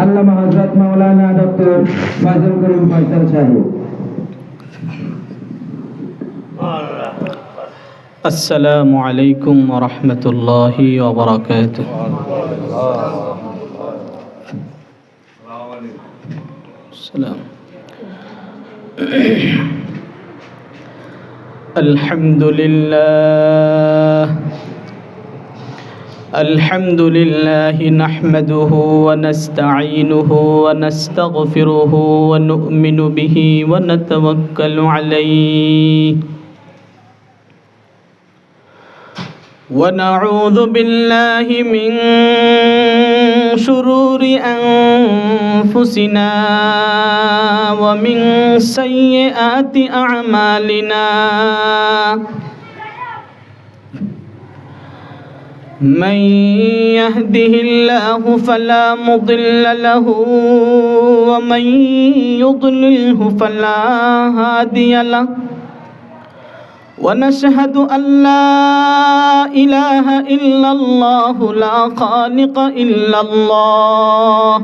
আল্লামা Hazrat Maulana doctor Faizul করিম ফয়সাল সাহেব। আসসালামু আলাইকুম ওয়া রাহমাতুল্লাহি ওয়া বারাকাতুহু। সালাম। আলহামদুলিল্লাহ নাহমাদুহু ওয়া নাস্তাঈনুহু ওয়া নাস্তাগফিরুহু ওয়া নু'মিনু বিহি ওয়া নাতাওয়াক্কালু আলাইহি ونعوذ بالله من شرور أنفسنا ومن سيئات أعمالنا من يهده الله فلا مضل له ومن يضلله فلا هادي له ونشهد أن لا إله إلا الله لا خالق إلا الله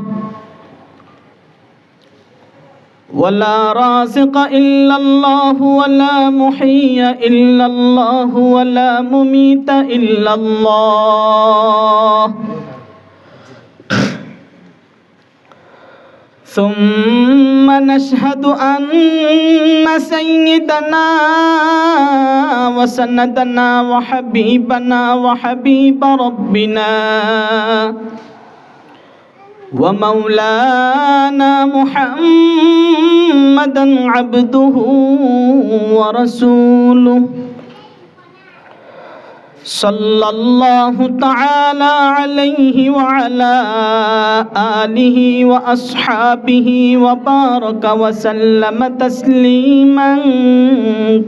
ولا رازق إلا الله ولا محيي إلا الله ولا مميت إلا الله ثم نشهد أن سيدنا وسندنا وحبيبنا وحبيب ربنا ومولانا محمدا عبده ورسوله صلى الله تعالى عليه وعلى آله وأصحابه وبارك وسلم تسليما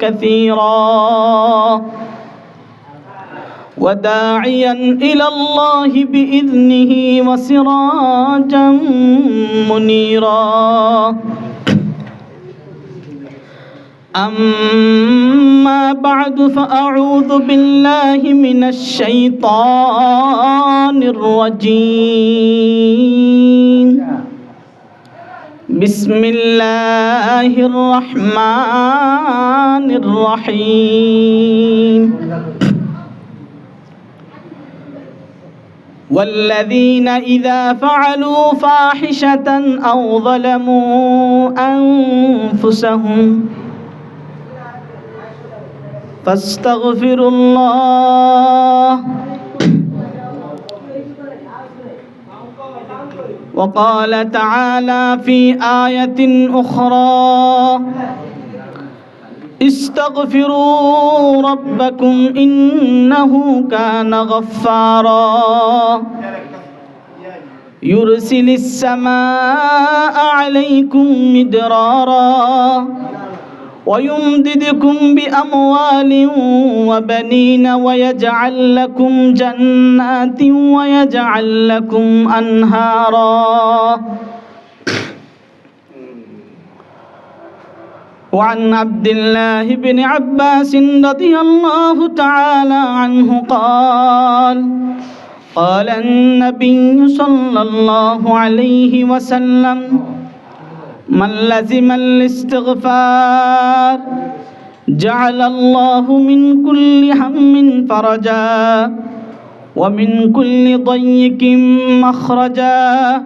كثيرا وداعيا إلى الله بإذنه وسراجا منيرا أما بعد فأعوذ بالله من الشيطان الرجيم بسم الله الرحمن الرحيم والذين إذا فعلوا فاحشة أو ظلموا أنفسهم فاستغفروا الله وقال تعالى في آية أخرى استغفروا ربكم إنه كان غفارا يرسل السماء عليكم مدرارا ويمددكم بأموال وبنين ويجعل لكم جنات ويجعل لكم أنهارا وعن عبد الله بن عباس رضي الله تعالى عنه قال النبي صلى الله عليه وسلم من لزم الاستغفار جعل الله من كل هم فرجا ومن كل ضيق مخرجا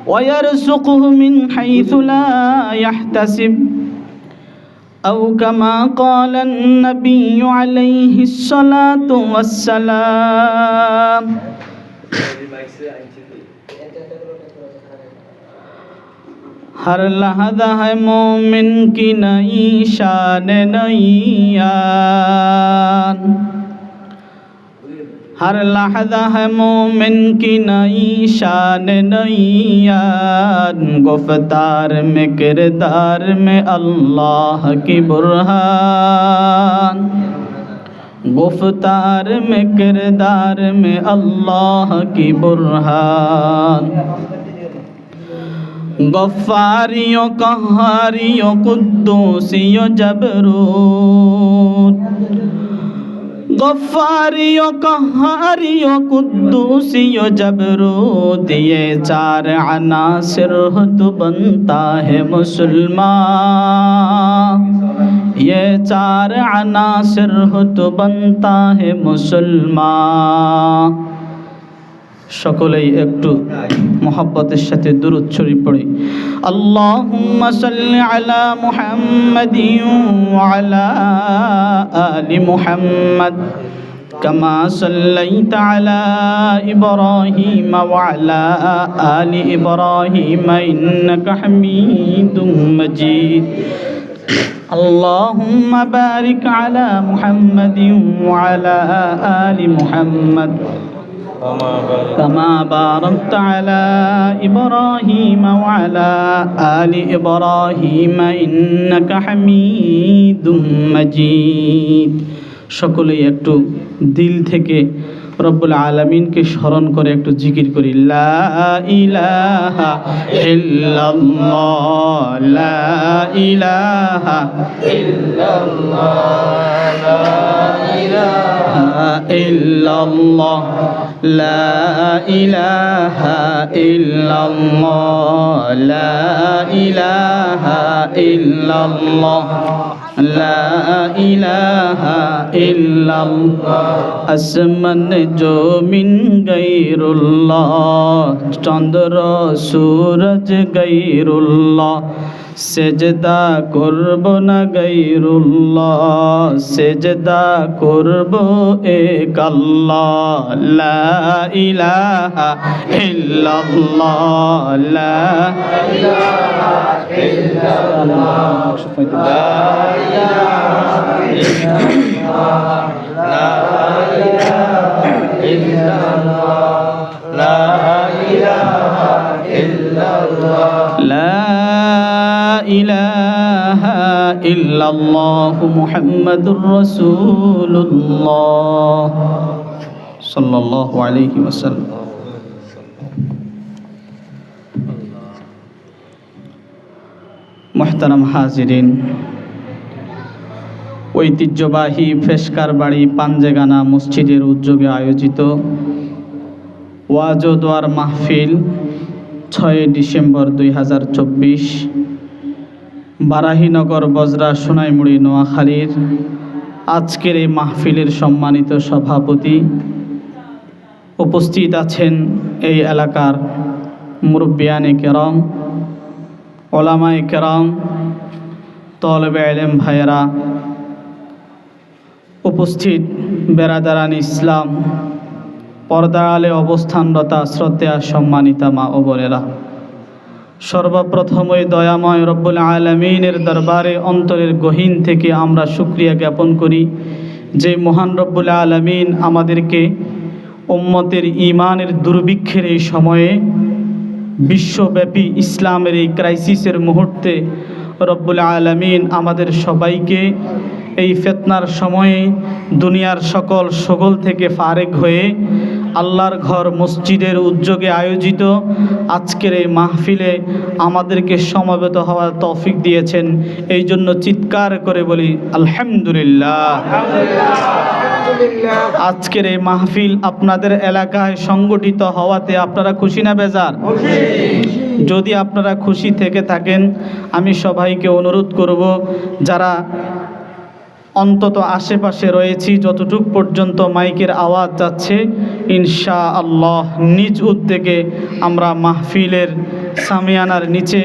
ويرزقه من حيث لا يحتسب أو كما قال النبي عليه الصلاة والسلام हर लहदा है मोमिन की नई शान नैयान हर लहदा है मोमिन की नई शान नैयान गुफ्तार में किरदार में अल्लाह की बुरहान गुफ्तार में किरदार में अल्लाह की बुरहान गफ्फारियों कहारियों कुद्दूसियों जबरूत गफ्फारी व कहारी व कुद्दूसी व जबरूत, ये चार अनासिर हो तो बनता है मुसलमान। ये चार अनासिर हो तो बनता है मुसलमान। সকলেই একটু মোহাব্বতের সাথে দুরূদ শরীফ পড়ি। আল্লাহুম্মা সাল্লি আলা মুহাম্মাদিন ওয়া আলা আলি মুহাম্মাদ কামা সাল্লাইতা আলা ইব্রাহিম ওয়া আলা আলি ইব্রাহিম ইন্নাকা হামিদুম মাজিদ। আল্লাহুম্মা বারিক আলা মুহাম্মাদিন ওয়া আলা আলি মুহাম্মাদ كما باركت على إبراهيم وعلى آل إبراهيم إنك حميد مجيد। সকলেই একটু দিল থেকে রব্বুল আলামিনকে স্মরণ করে একটু জিকির করি। লা ইলাহা ইল্লাল্লাহ, লা ইলাহা ইল্লাল্লাহ, লা ইলাহা ইল্লাল্লাহ, লা ইলাহা ইল্লাল্লাহ, লা ইলাহা ইল্লাল্লাহ, লা ইলাহা ইল্লাল্লাহ। আসমান জমিন গায়রুল্লাহ, চন্দ্র সূরজ গায়রুল্লাহ, সেজদা করব না গায়রুল্লাহ, সেজদা করব এক আল্লাহ। লা ইলাহা ইল্লাল্লাহ, লা ইলাহা ইল্লাল্লাহ, লা ইলাহা ইল্লাল্লাহ, লা ইলাহা ইল্লাল্লাহ, লা ইলাহা ইল্লাল্লাহ, লা ইলাহা ইল্লাল্লাহ মুহাম্মাদুর রাসূলুল্লাহ সাল্লাল্লাহু আলাইহি ওয়াসাল্লাম। মুহতারাম হাজিরিন, ঐতিহ্যবাহী ফেশকার বাড়ি পাঞ্জেগানা মসজিদের উদ্যোগে আয়োজিত ওয়াজ ও দোয়ার মাহফিল 6 ডিসেম্বর 2024 বারাহীনগর বজরা সোনাইমুড়ি নোয়াখালীর আজকের এই মাহফিলের সম্মানিত সভাপতি, উপস্থিত আছেন এই এলাকার মুরব্বিয়ানে কেরাম, ওলামায়ে কেরাম, তলবে ইলম ভাইয়েরা, উপস্থিত বেরাদারান ইসলাম, পর্দা আলে অবস্থানরতা শ্রদ্ধেয়া সম্মানিতা মা ও বোনেরা, সর্বপ্রথম ওই দয়াময় রব্বুল আলামিনের দরবারে অন্তরের গহীন থেকে আমরা শুকরিয়া জ্ঞাপন করি যে মহান রব্বুল আলামিন আমাদেরকে উম্মতের ঈমানের দুর্ভিক্ষের এই সময়ে, বিশ্বব্যাপী ইসলামের এই ক্রাইসিসের মুহূর্তে রব্বুল আলামিন আমাদের সবাইকে এই ফিতনার সময়ে দুনিয়ার সকল শগল থেকে ফারেক হয়ে আল্লাহর ঘর মসজিদের উদ্যোগে আয়োজিত আজকের এই মাহফিলে আমাদেরকে সমবেত হওয়ার তৌফিক দিয়েছেন। এই জন্য চিৎকার করে বলি আলহামদুলিল্লাহ। আজকের এই মাহফিল আপনাদের এলাকায় সংগঠিত হওয়াতে আপনারা খুশি না বেজার? যদি আপনারা খুশি থেকে থাকেন, আমি সবাইকে অনুরোধ করব, যারা অন্তত আশেপাশে রয়েছি, যতটুক পর্যন্ত মাইকের আওয়াজ যাচ্ছে, ইনশাআল্লাহ নিজ উদ্যোগে আমরা মাহফিলের সামিয়ানার নিচে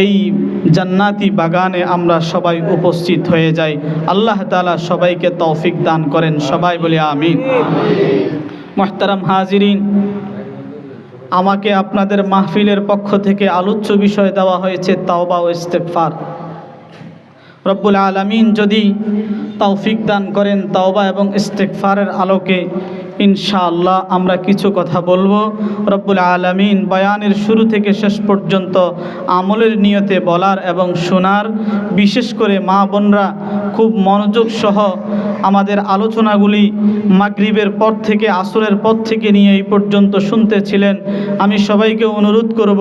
এই জান্নাতি বাগানে আমরা সবাই উপস্থিত হয়ে যাই। আল্লাহ তাআলা সবাইকে তৌফিক দান করেন, সবাই বলি আমিন। মুহতারাম হাজিরিন, আমাকে আপনাদের মাহফিলের পক্ষ থেকে আলোচ্য বিষয় দেওয়া হয়েছে তাওবা ও ইস্তেগফার। রব্বুল আলামিন যদি তৌফিক দান করেন, তাওবা এবং ইস্তেগফারের আলোকে ইনশাআল্লাহ আমরা কিছু কথা বলবো। রব্বুল আলামিন বয়ানের শুরু থেকে শেষ পর্যন্ত আমলের নিয়তে বলার এবং শোনার, বিশেষ করে মা বোনরা খুব মনোযোগ সহ আমাদের আলোচনাগুলি মাগরিবের পর থেকে আসরের পর থেকে নিয়ে এই পর্যন্ত শুনতেছিলেন, আমি সবাইকে অনুরোধ করব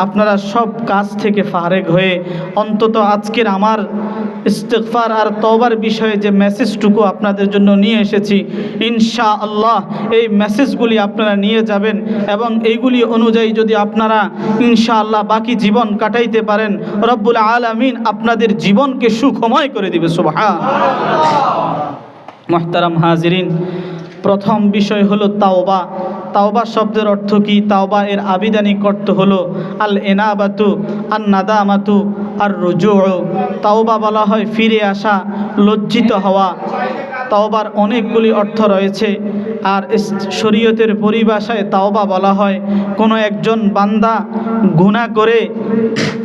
আপনারা সব কাজ থেকে ফারেগ হয়ে অন্তত আজকের আমার ইস্তিগফার আর তওবার বিষয়ে যে মেসেজটুকু আপনাদের জন্য নিয়ে এসেছি, ইনশাআল্লাহ এই মেসেজগুলি আপনারা নিয়ে যাবেন এবং এইগুলি অনুযায়ী যদি আপনারা ইনশাআল্লাহ বাকি জীবন কাটাইতে পারেন, রব্বুল আলামিন আপনাদের জীবনকে সুখময় করে দিবে। সুবহানাল্লাহ। মুহতারাম হাজিরিন, প্রথম বিষয় হলো তাওবা। তাওবা শব্দের অর্থ কি? তাওবা এর আবিধানিক অর্থ হলো আল ইনাবাতু, আন নাদামাতু, আর রুজু। তাওবা বলা হয় ফিরে আসা, লজ্জিত হওয়া। তাওবার অনেকগুলি অর্থ রয়েছে, আর শরীয়তের পরিভাষায় তাওবা বলা হয় কোনো একজন বান্দা গুনাহ করে,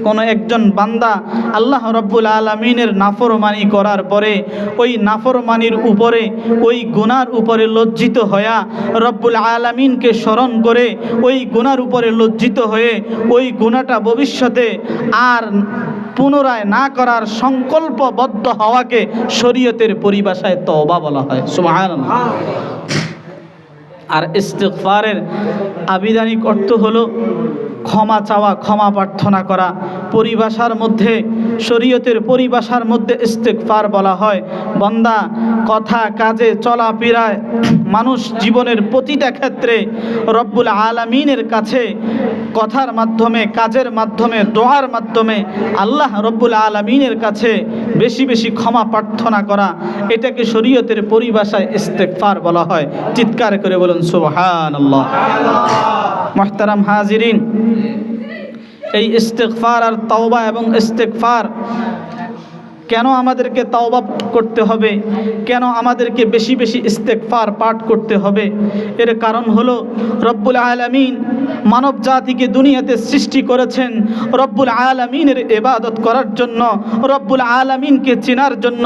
কোনো একজন বান্দা আল্লাহ রব্বুল আলামিনের নাফরমানি করার পরে ওই নাফরমানির উপরে, ওই গুনার উপরে লজ্জিত হয়ে রব্বুল আলামিনকে স্মরণ করে ওই গুনার উপরে লজ্জিত হয়ে ওই গুনাহটা ভবিষ্যতে আর পুনরায় না করার সংকল্পবদ্ধ হওয়াকে শরীয়তের পরিভাষায় তওবা বলা হয়। সুবহানাল্লাহ। আর ইস্তিগফারের আবিধানিক অর্থ হলো ক্ষমা চাওয়া, ক্ষমা প্রার্থনা করা। পরিভাষার মধ্যে, শরীয়তের পরিভাষার মধ্যে ইস্তিগফার বলা হয় বান্দা কথা কাজে চলাফেরায় মানুষ জীবনের প্রতিটা ক্ষেত্রে রব্বুল আলামিনের কাছে কথার মাধ্যমে, কাজের মাধ্যমে, দোয়ার মাধ্যমে আল্লাহ রব্বুল আলামিনের কাছে বেশি বেশি ক্ষমা প্রার্থনা করা, এটাকে শরীয়তের পরিভাষায় ইস্তিগফার বলা হয়। চিৎকার করে বলুন সুবহানাল্লাহ। মুহতারাম হাজিরিন, এই ইস্তিগফার আর তাওবা এবং ইস্তিগফার কেন আমাদেরকে তাওবা করতে হবে, কেন আমাদেরকে বেশি বেশি ইস্তিগফার পাঠ করতে হবে? এর কারণ হলো রব্বুল আলামিন মানব জাতিকে দুনিয়াতে সৃষ্টি করেছেন রব্বুল আলামিনের ইবাদত করার জন্য, রব্বুল আলামিনকে চেনার জন্য।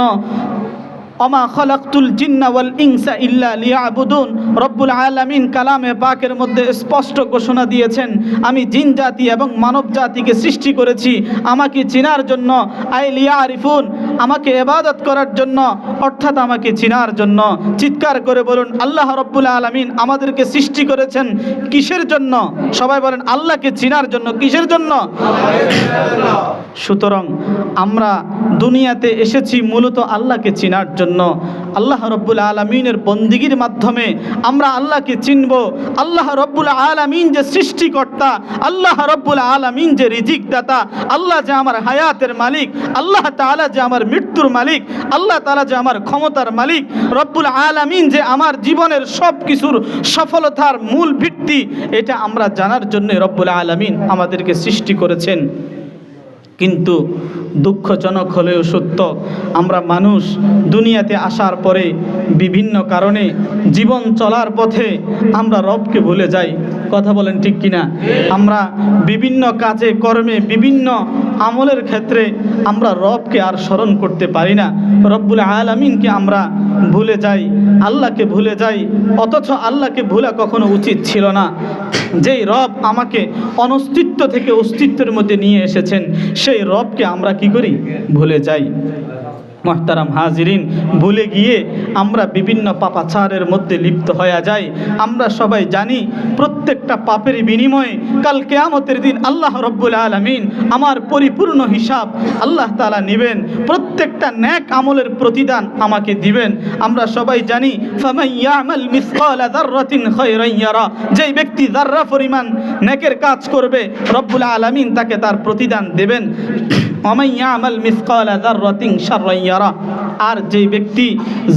ওমা খালাকতুল জিন্না ওয়াল ইনসা ইল্লা লিয়াবুদুন। রব্বুল আলামিন কালামে পাকের মধ্যে স্পষ্ট ঘোষণা দিয়েছেন, আমি জিন জাতি এবং মানব জাতিকে সৃষ্টি করেছি আমাকে চেনার জন্য, আই লিয়ারিফুন, আমাকে ইবাদত করার জন্য, অর্থাৎ আমাকে চেনার জন্য। চিৎকার করে বলুন আল্লাহ রব্বুল আলামিন আমাদেরকে সৃষ্টি করেছেন কিসের জন্য? সবাই বলেন আল্লাহকে চেনার জন্য। কিসের জন্য? সুতরাং আমরা দুনিয়াতে এসেছি মূলত আল্লাহকে চেনার জন্য। আল্লাহ রব্বুল আলামিনের বন্দিগির মাধ্যমে আমরা আল্লাহকে চিনব। আল্লাহ রব্বুল আলামিন যে সৃষ্টিকর্তা, আল্লাহ রব্বুল আলামিন যে রিজিক দাতা, আল্লাহ যে আমার হায়াতের মালিক, আল্লাহ তাআলা যে আমার মৃত্যুর মালিক, আল্লাহ তাআলা যে আমার ক্ষমতার মালিক, রব্বুল আলামিন যে আমার জীবনের সব কিছুর সফলতার মূল ভিত্তি, এটা আমরা জানার জন্য রব্বুল আলামিন আমাদেরকে সৃষ্টি করেছেন। কিন্তু দুঃখজনক হলেও সত্য, আমরা মানুষ দুনিয়াতে আসার পরে বিভিন্ন কারণে জীবন চলার পথে আমরা রবকে ভুলে যাই। কথা বলেন ঠিক কিনা? আমরা বিভিন্ন কাজে কর্মে, বিভিন্ন আমলের ক্ষেত্রে আমরা রবকে আর স্মরণ করতে পারি না। রব্বুল আলামিনকে আমরা ভুলে যাই, আল্লাহকে ভুলে যাই। অথচ আল্লাহকে ভুলা কখনো উচিত ছিল না। যেই রব আমাকে অনস্তিত্ব থেকে অস্তিত্বের মধ্যে নিয়ে এসেছেন, সেই রবকে আমরা কি করি? ভুলে যাই। মুহতারাম হাজিরিন, ভুলে গিয়ে আমরা বিভিন্ন পাপাচারের মধ্যে লিপ্ত হয়ে যাই। আমরা সবাই জানি প্রত্যেকটা পাপের বিনিময়ে কাল কিয়ামতের দিন আল্লাহ রব্বুল আলামিন আমার পরিপূর্ণ হিসাব আল্লাহ তাআলা নেবেন। প্রত্যেকটা নেক আমলের প্রতিদান আমাকে দিবেন। আমরা সবাই জানি ফামান ইয়ামাল মিসকালা যাররাতিন খায়রান ইয়ারা, যেই ব্যক্তি যাররা পরিমাণ নেকের কাজ করবে রব্বুল আলামিন তাকে তার প্রতিদান দেবেন। ওমান ইয়ামাল মিসকালা যাররাতিন শাররান ইয়ারা, আর যেই ব্যক্তি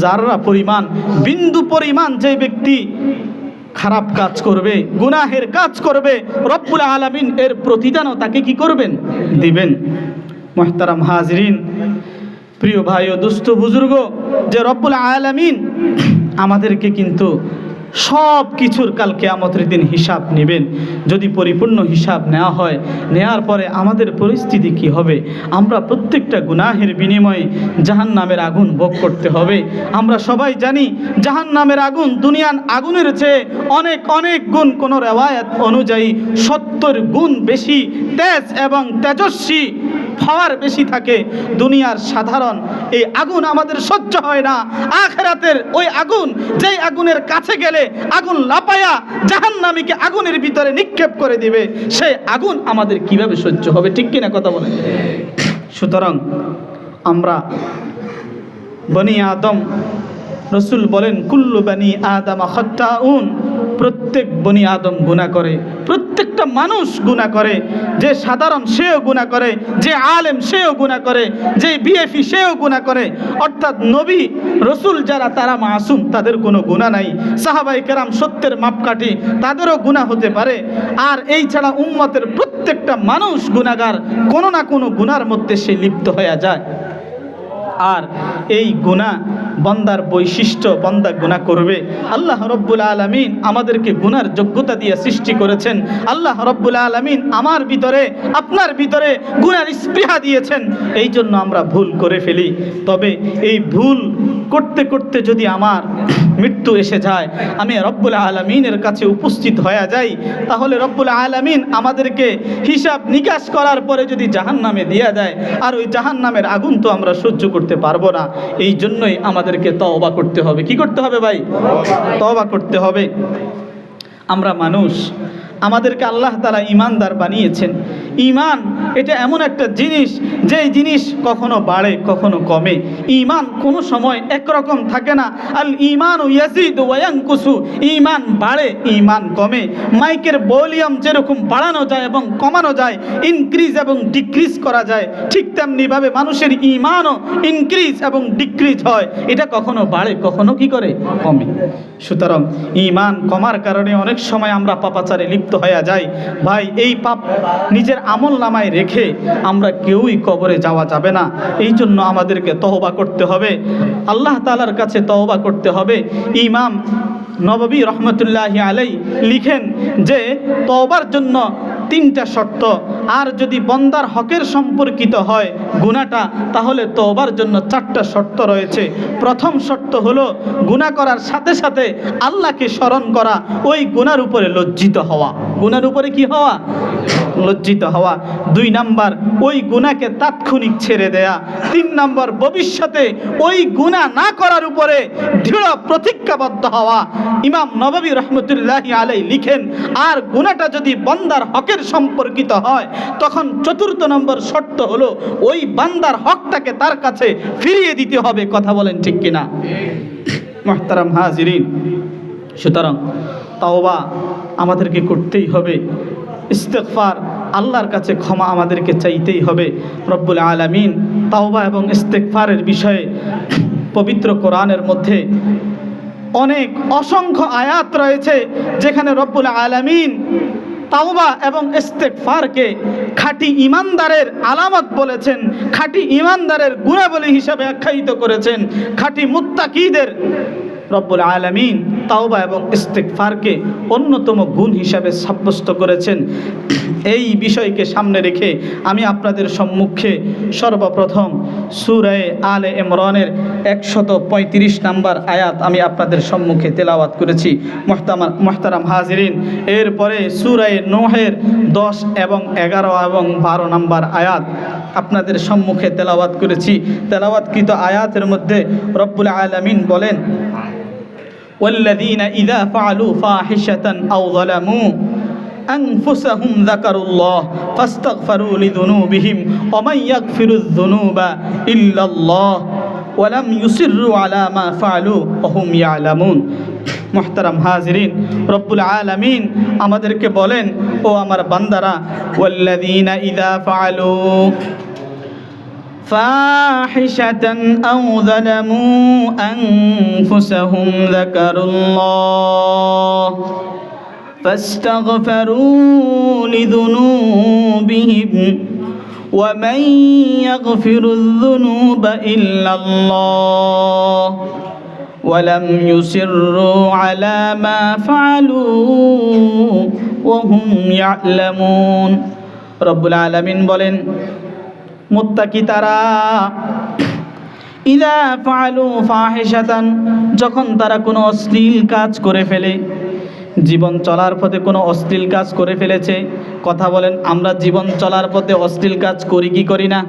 যাররা পরিমাণ, বিন্দু পরিমাণ যেই ব্যক্তি খারাপ কাজ করবে, গুনাহের কাজ করবে, রব্বুল আলামিন এর প্রতিদানও তাকে কি করবেন? দিবেন। মুহতারাম হাজিরিন, প্রিয় ভাই ও দুস্থ বুজুর্গ, যে রব্বুল আলামিন আমাদেরকে কিন্তু সব কিছুর কাল কিয়ামতের দিন হিসাব নেবেন। যদি পরিপূর্ণ হিসাব নেওয়া হয়, নেওয়ার পরে আমাদের পরিস্থিতি কি হবে? আমরা প্রত্যেকটা গুনাহের বিনিময়ে জাহান্নামের আগুন ভোগ করতে হবে। আমরা সবাই জানি জাহান্নামের আগুন দুনিয়ার আগুনের চেয়ে অনেক অনেক গুণ, কোন রিওয়ায়াত অনুযায়ী 70 গুণ বেশি তেজ এবং তেজস্বী পাওয়ার বেশি থাকে দুনিয়ার সাধারণ এই আগুন আমাদের সহ্য হয় না। আখিরাতের ওই আগুন, যেই আগুনের কাছে গেলে আগুন লাপায়া জাহান্নামীকে আগুনের ভিতরে নিক্ষেপ করে দিবে, সেই আগুন আমাদের কিভাবে সহ্য হবে? ঠিক কিনা কথা বলেন? সুতরাং আমরা বনি আদম, রসুল বলেন কুল্লু বনি আদম খাত্তাউন, প্রত্যেক বনি আদম গুনাহ করে, প্রত্যেকটা মানুষ গুনাহ করে। যে সাধারণ সেও গুনাহ করে, যে আলেম সেও গুনাহ করে, যে বিএফি সেও গুনাহ করে। অর্থাৎ নবী রসুল যারা তারা মাসুম, তাদের কোনো গুনাহ নাই। সাহাবায়ে কেরাম সত্যের মাপকাঠি, তাদেরও গুনাহ হতে পারে। আর এই ছাড়া উম্মতের প্রত্যেকটা মানুষ গুনাহগার, কোনো না কোনো গুনার মধ্যে সে লিপ্ত হয়ে যায়। আর এই গুনাহ বান্দার বৈশিষ্ট্য, বান্দা গুনাহ করবে। আল্লাহ রব্বুল আলামিন আমাদেরকে গুনার যোগ্যতা দিয়ে সৃষ্টি করেছেন। আল্লাহ রব্বুল আলামিন আমার ভিতরে, আপনার ভিতরে গুনার স্পৃহা দিয়েছেন। এই জন্য আমরা ভুল করে ফেলি। তবে এই ভুল করতে করতে যদি আমার মৃত্যু এসে যায়, আমি রব্বুল আলামিনের কাছে উপস্থিত হয়ে যাই, তাহলে রব্বুল আলামিন আমাদেরকে হিসাব নিকাশ করার পরে যদি জাহান্নামে দিয়ে দেয়, আর ওই জাহান্নামের আগুন তো আমরা সহ্য করতে পারবো না। এই জন্যই আমাদেরকে তওবা করতে হবে। কি করতে হবে ভাই? তওবা করতে হবে। আমরা মানুষ, আমাদেরকে আল্লাহ তাআলা ঈমানদার বানিয়েছেন। ঈমান এটা এমন একটা জিনিস, যেই জিনিস কখনো বাড়ে কখনো কমে। ঈমান কোনো সময় একরকম থাকে না। আল ঈমানু ইয়াজিদু ওয়া ইয়ানকুসু, ঈমান বাড়ে ঈমান কমে। মাইকের ভলিউম যেরকম বাড়ানো যায় এবং কমানো যায়, ইনক্রিজ এবং ডিক্রিজ করা যায়, ঠিক তেমনিভাবে মানুষের ঈমানও ইনক্রিজ এবং ডিক্রিজ হয়। এটা কখনো বাড়ে কখনো কি করে? কমে। সুতরাং ঈমান কমার কারণে অনেক সময় আমরা পাপাচারে লিপ্ত হয়ে যাই। ভাই, এই পাপ নিজের আমল নামায় রেখে আমরা কেউই কবরে যাওয়া যাবে না। এই জন্য আমাদেরকে তওবা করতে হবে, আল্লাহ তাআলার কাছে তওবা করতে হবে। ইমাম নববী রহমতুল্লাহি আলাই লিখেন যে তওবার জন্য 3টা শর্ত। আর যদি বন্দার হকের সম্পর্কিত হয় গুনাহটা, তাহলে তওবার জন্য 4টা শর্ত রয়েছে। প্রথম শর্ত হলো গুনাহ করার সাথে সাথে আল্লাহকে স্মরণ করা, ওই গুনার উপরে লজ্জিত হওয়া। গুনার উপরে কি হওয়া? লজ্জিত হওয়া। 2 নাম্বার ওই গুনাহকে তাৎক্ষণিক ছেড়ে দেয়া। 3 নাম্বার ভবিষ্যতে ওই গুনাহ না করার উপরে দৃঢ় প্রতিজ্ঞাবদ্ধ হওয়া। ইমাম নববী রহমতুল্লাহি আলাই লিখেন, আর গুনাহটা যদি বান্দার হকের সম্পর্কিত হয়, তখন 4র্থ নম্বর শর্ত হলো ওই বান্দার হকটাকে তার কাছে ফিরিয়ে দিতে হবে। কথা বলেন ঠিক কিনা? মুহতারাম হাজিরিন, সুতরাং তাওবা আমাদেরকে করতেই হবে। ইস্তেগফার, আল্লাহর কাছে ক্ষমা আমাদেরকে চাইতেই হবে। রব্বুল আলামিন তাওবা এবং ইস্তেগফারের বিষয়ে পবিত্র কোরআনের মধ্যে অনেক অসংখ্য আয়াত রয়েছে, যেখানে রব্বুল আলামিন তাওবা এবং ইস্তেগফারকে খাঁটি ঈমানদারের আলামত বলেছেন, খাঁটি ঈমানদারের গুণাবলী হিসাবে আখ্যায়িত করেছেন। খাঁটি মুত্তাকিদের রব্বুল আলামিন তাওবা এবং ইস্তেগফারকে অন্যতম গুণ হিসাবে সাব্যস্ত করেছেন। এই বিষয়কে সামনে রেখে আমি আপনাদের সম্মুখে সর্বপ্রথম সূরা আলে ইমরানের 135 নম্বর আয়াত আমি আপনাদের সম্মুখে তেলাওয়াত করেছি। মুহতারাম হাজিরিন, এরপরে সূরা নূহের 10 এবং 11 এবং 12 নম্বর আয়াত আপনাদের সম্মুখে তেলাওয়াত করেছি। তেলাওয়াতকৃত আয়াতের মধ্যে রব্বুল আলামিন বলেন, والذين إذا فعلوا فاحشة أو ظلموا أنفسهم ذكروا الله فاستغفروا لذنوبهم ومن يغفر الذنوب إلا الله ولم يصروا على ما فعلوا وهم يعلمون। মুহতারাম হাজিরিন, রব্বুল আলামিন আমাদেরকে বলেন, ও আমার বান্দারা, ওয়াল্লাযীনা ইযা ফাআলু فاحشة أو ظلموا أنفسهم ذكروا الله فاستغفروا لذنوبهم ومن يغفر الذنوب إلا الله ولم يصروا على ما فعلوا وهم يعلمون। رب العالمين বলেন, মুত্তাকি তারা ইযা ফাআলু ফাহিশাতান, যখন তারা কোনো অশ্লীল কাজ করে ফেলে, জীবন চলার পথে কোনো অশ্লীল কাজ করে ফেলেছে। কথা বলেন, আমরা জীবন চলার পথে অশ্লীল কাজ করি কি করি না?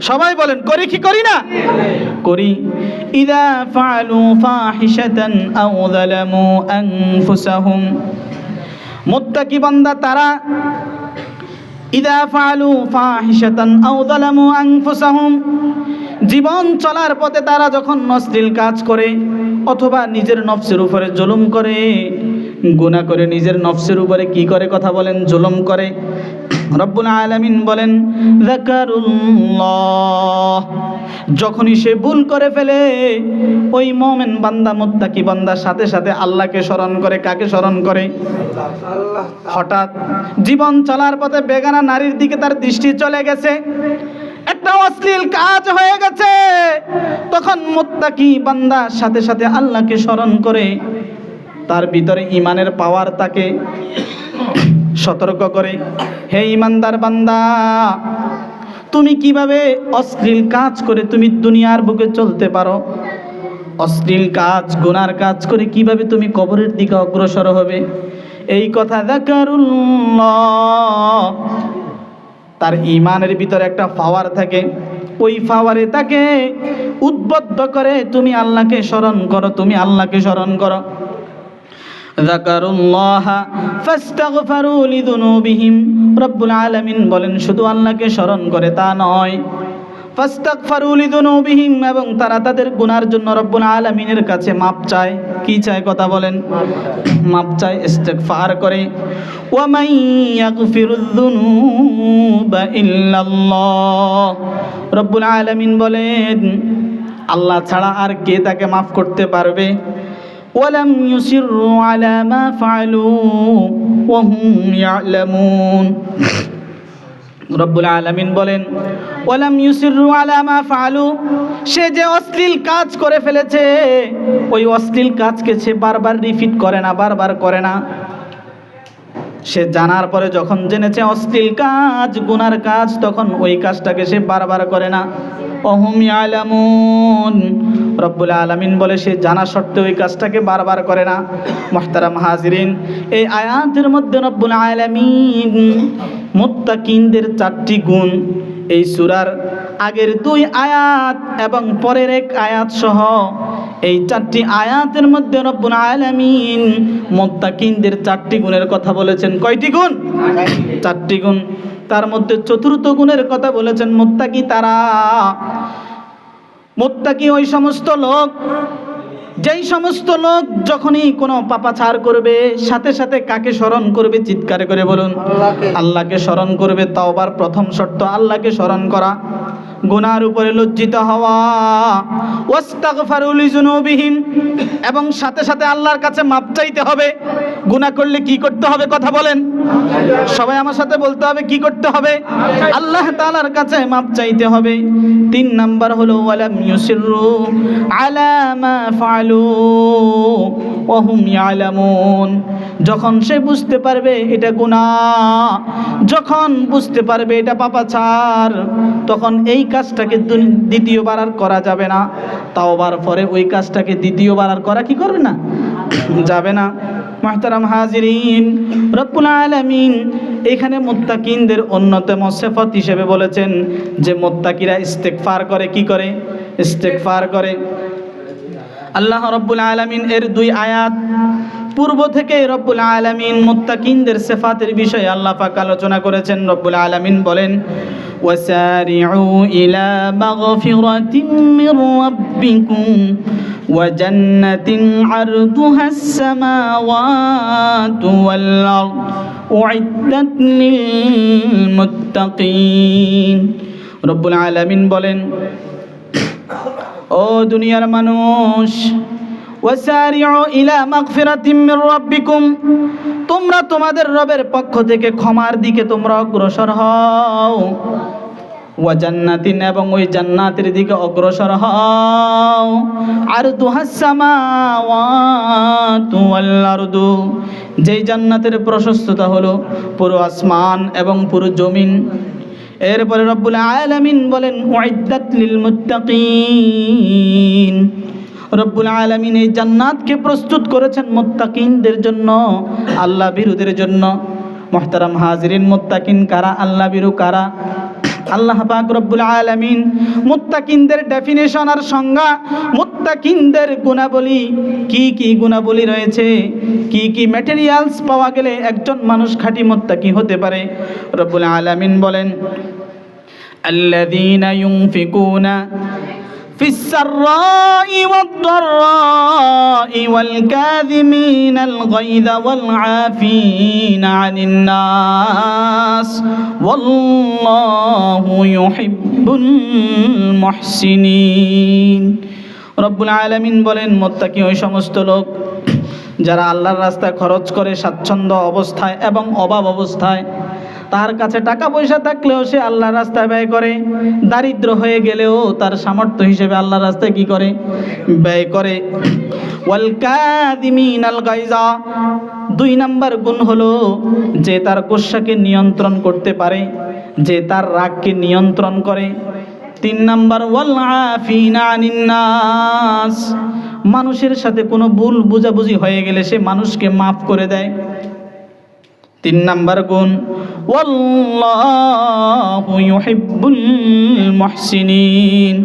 সবাই বলেন করি কি করি না? করি। ইযা ফাআলু ফাহিশাতান আও যালামু আনফুসাহুম, মুত্তাকি বান্দা তারা ইযা ফাআলু ফাহিশাতান আও যালামু আনফুসাহুম, জীবন চলার পথে তারা যখন অশ্লীল কাজ করে অথবা নিজের নফসের উপরে জুলুম করে, গুনাহ করে নিজের নফসের উপরে কি করে কথা বলেন, জুলুম করে। রব্বুল আলামিন বলেন যাকারুল্লাহ, যখনই সে ভুল করে ফেলে ওই মুমিন বান্দা মুত্তাকি বান্দা সাথে সাথে আল্লাহকে স্মরণ করে। কাকে স্মরণ করে? হঠাৎ জীবন চলার পথে বেগানা নারীর দিকে তার দৃষ্টি চলে গেছে, একটা অশ্লীল কাজ হয়ে গেছে, তখন মুত্তাকি বান্দা সাথে সাথে আল্লাহকে স্মরণ করে। তার ভিতরে ঈমানের পাওয়ার তাকে সতর্ক করে, হে ঈমানদার বান্দা, তুমি কিভাবে অশ্লীল কাজ করে তুমি দুনিয়ার বুকে চলতে পারো? অশ্লীল কাজ গুনার কাজ করে কিভাবে তুমি কবরের দিকে অগ্রসর হবে? এই কথা যাকারুল্লাহ, তার ঈমানের ভিতরে একটা পাওয়ার থাকে, ওই পাওয়ারে তাকে উদ্বুদ্ধ করে তুমি আল্লাহকে স্মরণ করো, তুমি আল্লাহকে স্মরণ করো। যাকারুল্লাহ ফাস্তাগফারু লিযুনুবিহিম, রব্বুল আলামিন বলেন শুধু আল্লাহকে স্মরণ করে তা নয়, ফাস্তাগফারু লিযুনুবিহিম, এবং তারা তাদের গুনার জন্য রব্বুল আলামিনের কাছে মাপ চায়। কি চায় কথা বলেন? মাপ চায়, ইস্তিগফার করে। ওয়া মান ইয়াগফিরুয যুনুবা ইল্লাল্লাহ, রব্বুল আলামিন বলেন আল্লাহ ছাড়া আর কে তাকে মাফ করতে পারবে? ওয়ালাম ইউসিররু আলা মা ফাআলু ওয়া হুম ইয়ালামুন, রব্বুল আলামিন বলেন ওয়ালাম ইউসিররু আলা মা ফাআলু, সে যে অশ্লীল কাজ করে ফেলেছে ওই অশ্লীল কাজকে সে বারবার রিপিট করে না, বারবার করে না। সে জানার পরে যখন জেনেছে অশ্লীল কাজ গুনার কাজ, তখন ওই কাজটাকে সে বারবার করে না। ওহুম ইয়ালামুন, রব্বুল আলামিন বলে সে জানা সত্ত্বেও ওই কাজটাকে বারবার করে না। মুহতারাম হাজিরিন, এই আয়াতের মধ্যে রব্বুল আলামিন মুত্তাকিনদের 4টি গুণ এই সূরার আগের 2 আয়াত এবং পরের 1 আয়াত সহ এই 4টি আয়াতের মধ্যে রব্বুল আলামিন মুত্তাকিনদের 4টি গুণের কথা বলেছেন। কয়টি গুণ? 4টি গুণ। তার মধ্যে 4র্থ গুণের কথা বলেছেন মুত্তাকি তারা। মুত্তাকি ওই সমস্ত লোক, যেই সমস্ত লোক যখনই কোনো পাপাচার করবে সাথে সাথে কাকে স্মরণ করবে? চিৎকার করে বলুন, আল্লাহকে স্মরণ করবে। তাওবার প্রথম শর্ত আল্লাহকে স্মরণ করা, গুনার উপরে লজ্জিত হওয়া। ওয়াস্তাগফারু লিযুনুবিহিম, এবং সাথে সাথে আল্লাহর কাছে মাপ চাইতে হবে। গুনাহ করলে কি করতে হবে কথা বলেন? সবাই আমার সাথে বলতে হবে কি করতে হবে? আল্লাহ তাআলার কাছে মাপ চাইতে হবে। 3 নাম্বার হলো ওয়ালাম ইউসিররু আলা মা ফাআলু ওয়া হুম ইয়ালামুন, যখন সে বুঝতে পারবে এটা গুনাহ, যখন বুঝতে পারবে এটা পাপাচার, তখন এই কাজটাকে দ্বিতীয়বার আর করা যাবে না। তাওবার পরে ওই কাজটাকে দ্বিতীয়বার আর করা কি করবে না? যাবে না। মুহতারাম হাজিরিন, রব্বুল আলামিন এখানে মুত্তাকিনদের অন্যতম সিফাত হিসেবে বলেছেন যে মুত্তাকিরা ইস্তিগফার করে। কি করে? ইস্তিগফার করে। আল্লাহ রব্বুল আলামিন এর 2 আয়াত পূর্ব থেকে রব্বুল আলামিন মুত্তাকিনদের সিফাতের বিষয়ে আল্লাহ পাক আলোচনা করেছেন। রব্বুল আলামিন বলেন وسارعوا إلى مغفرة من ربكم وجنة عرضها السماوات والأرض أعدت للمتقين, রব্বুল আলামিন বলেন ও দুনিয়ার মানুষ, ওয়াসারিউ ইলা মাগফিরাতিম মির রাব্বিকুম, তোমরা তোমাদের রবের পক্ষ থেকে ক্ষমার দিকে তোমরা অগ্রসর হও। ওয়া জান্নাতিন, এবং ওই জান্নাতের দিকে অগ্রসর হও। আরদুহাস সামাওয়াতু ওয়াল আরদু, যেই জান্নাতের প্রশস্ততা হলো পুরো আসমান এবং পুরো জমিন। এরপরে রব্বুল আলামিন বলেন উইদ্দাত লিল মুত্তাকিন, রব্বুল আলামিন এই জান্নাতকে প্রস্তুত করেছেন মুত্তাকিনদের জন্য, আল্লাহ বিরুদের জন্য। মুহতারাম হাজিরিন, মুত্তাকিন কারা? আল্লাহ বিরু কারা? আল্লাহ পাক রব্বুল আলামিন মুত্তাকিনদের ডেফিনেশন আর সংজ্ঞা, মুত্তাকিনদের গুণাবলী, কি কি গুণাবলী রয়েছে, কি কি ম্যাটেরিয়ালস পাওয়া গেলে একজন মানুষ খাঁটি মুত্তাকি হতে পারে। রব্বুল আলামিন বলেন, আল্লাযীনা ইউনফিকুনা ফিস সাররাই ওয়াদ দাররাই ওয়াল কাযিমিনাল গায়যা ওয়াল আফিনা আনিন নাস ওয়াল্লাহু ইউহিব্বুল মুহসিনিন। রব্বুল আলামিন বলেন, মুত্তাকি ওই সমস্ত লোক যারা আল্লাহর রাস্তায় খরচ করে স্বাচ্ছন্দ্য অবস্থায় এবং অভাব অবস্থায়। তার কাছে টাকা পয়সা থাকলেও সে আল্লাহর রাস্তায় ব্যয় করে, দারিদ্র হয়ে গেলেও তার সামর্থ্য হিসেবে আল্লাহর রাস্তায় কি করে? ব্যয় করে। ওয়াল কাযিমিনাল গায়যা, 2 নাম্বার গুণ হলো যে তার গোসাকে নিয়ন্ত্রণ করতে পারে, যে তার রাগকে নিয়ন্ত্রণ করে। 3 নাম্বার ওয়াল আফিনা আনিন নাস, মানুষের সাথে কোনো ভুল বুঝাবুঝি হয়ে গেলে সে মানুষকে মাফ করে দেয়। 3 নাম্বার গুণ, ওয়াল্লাহু ইউহিব্বুল মুহসিনিন।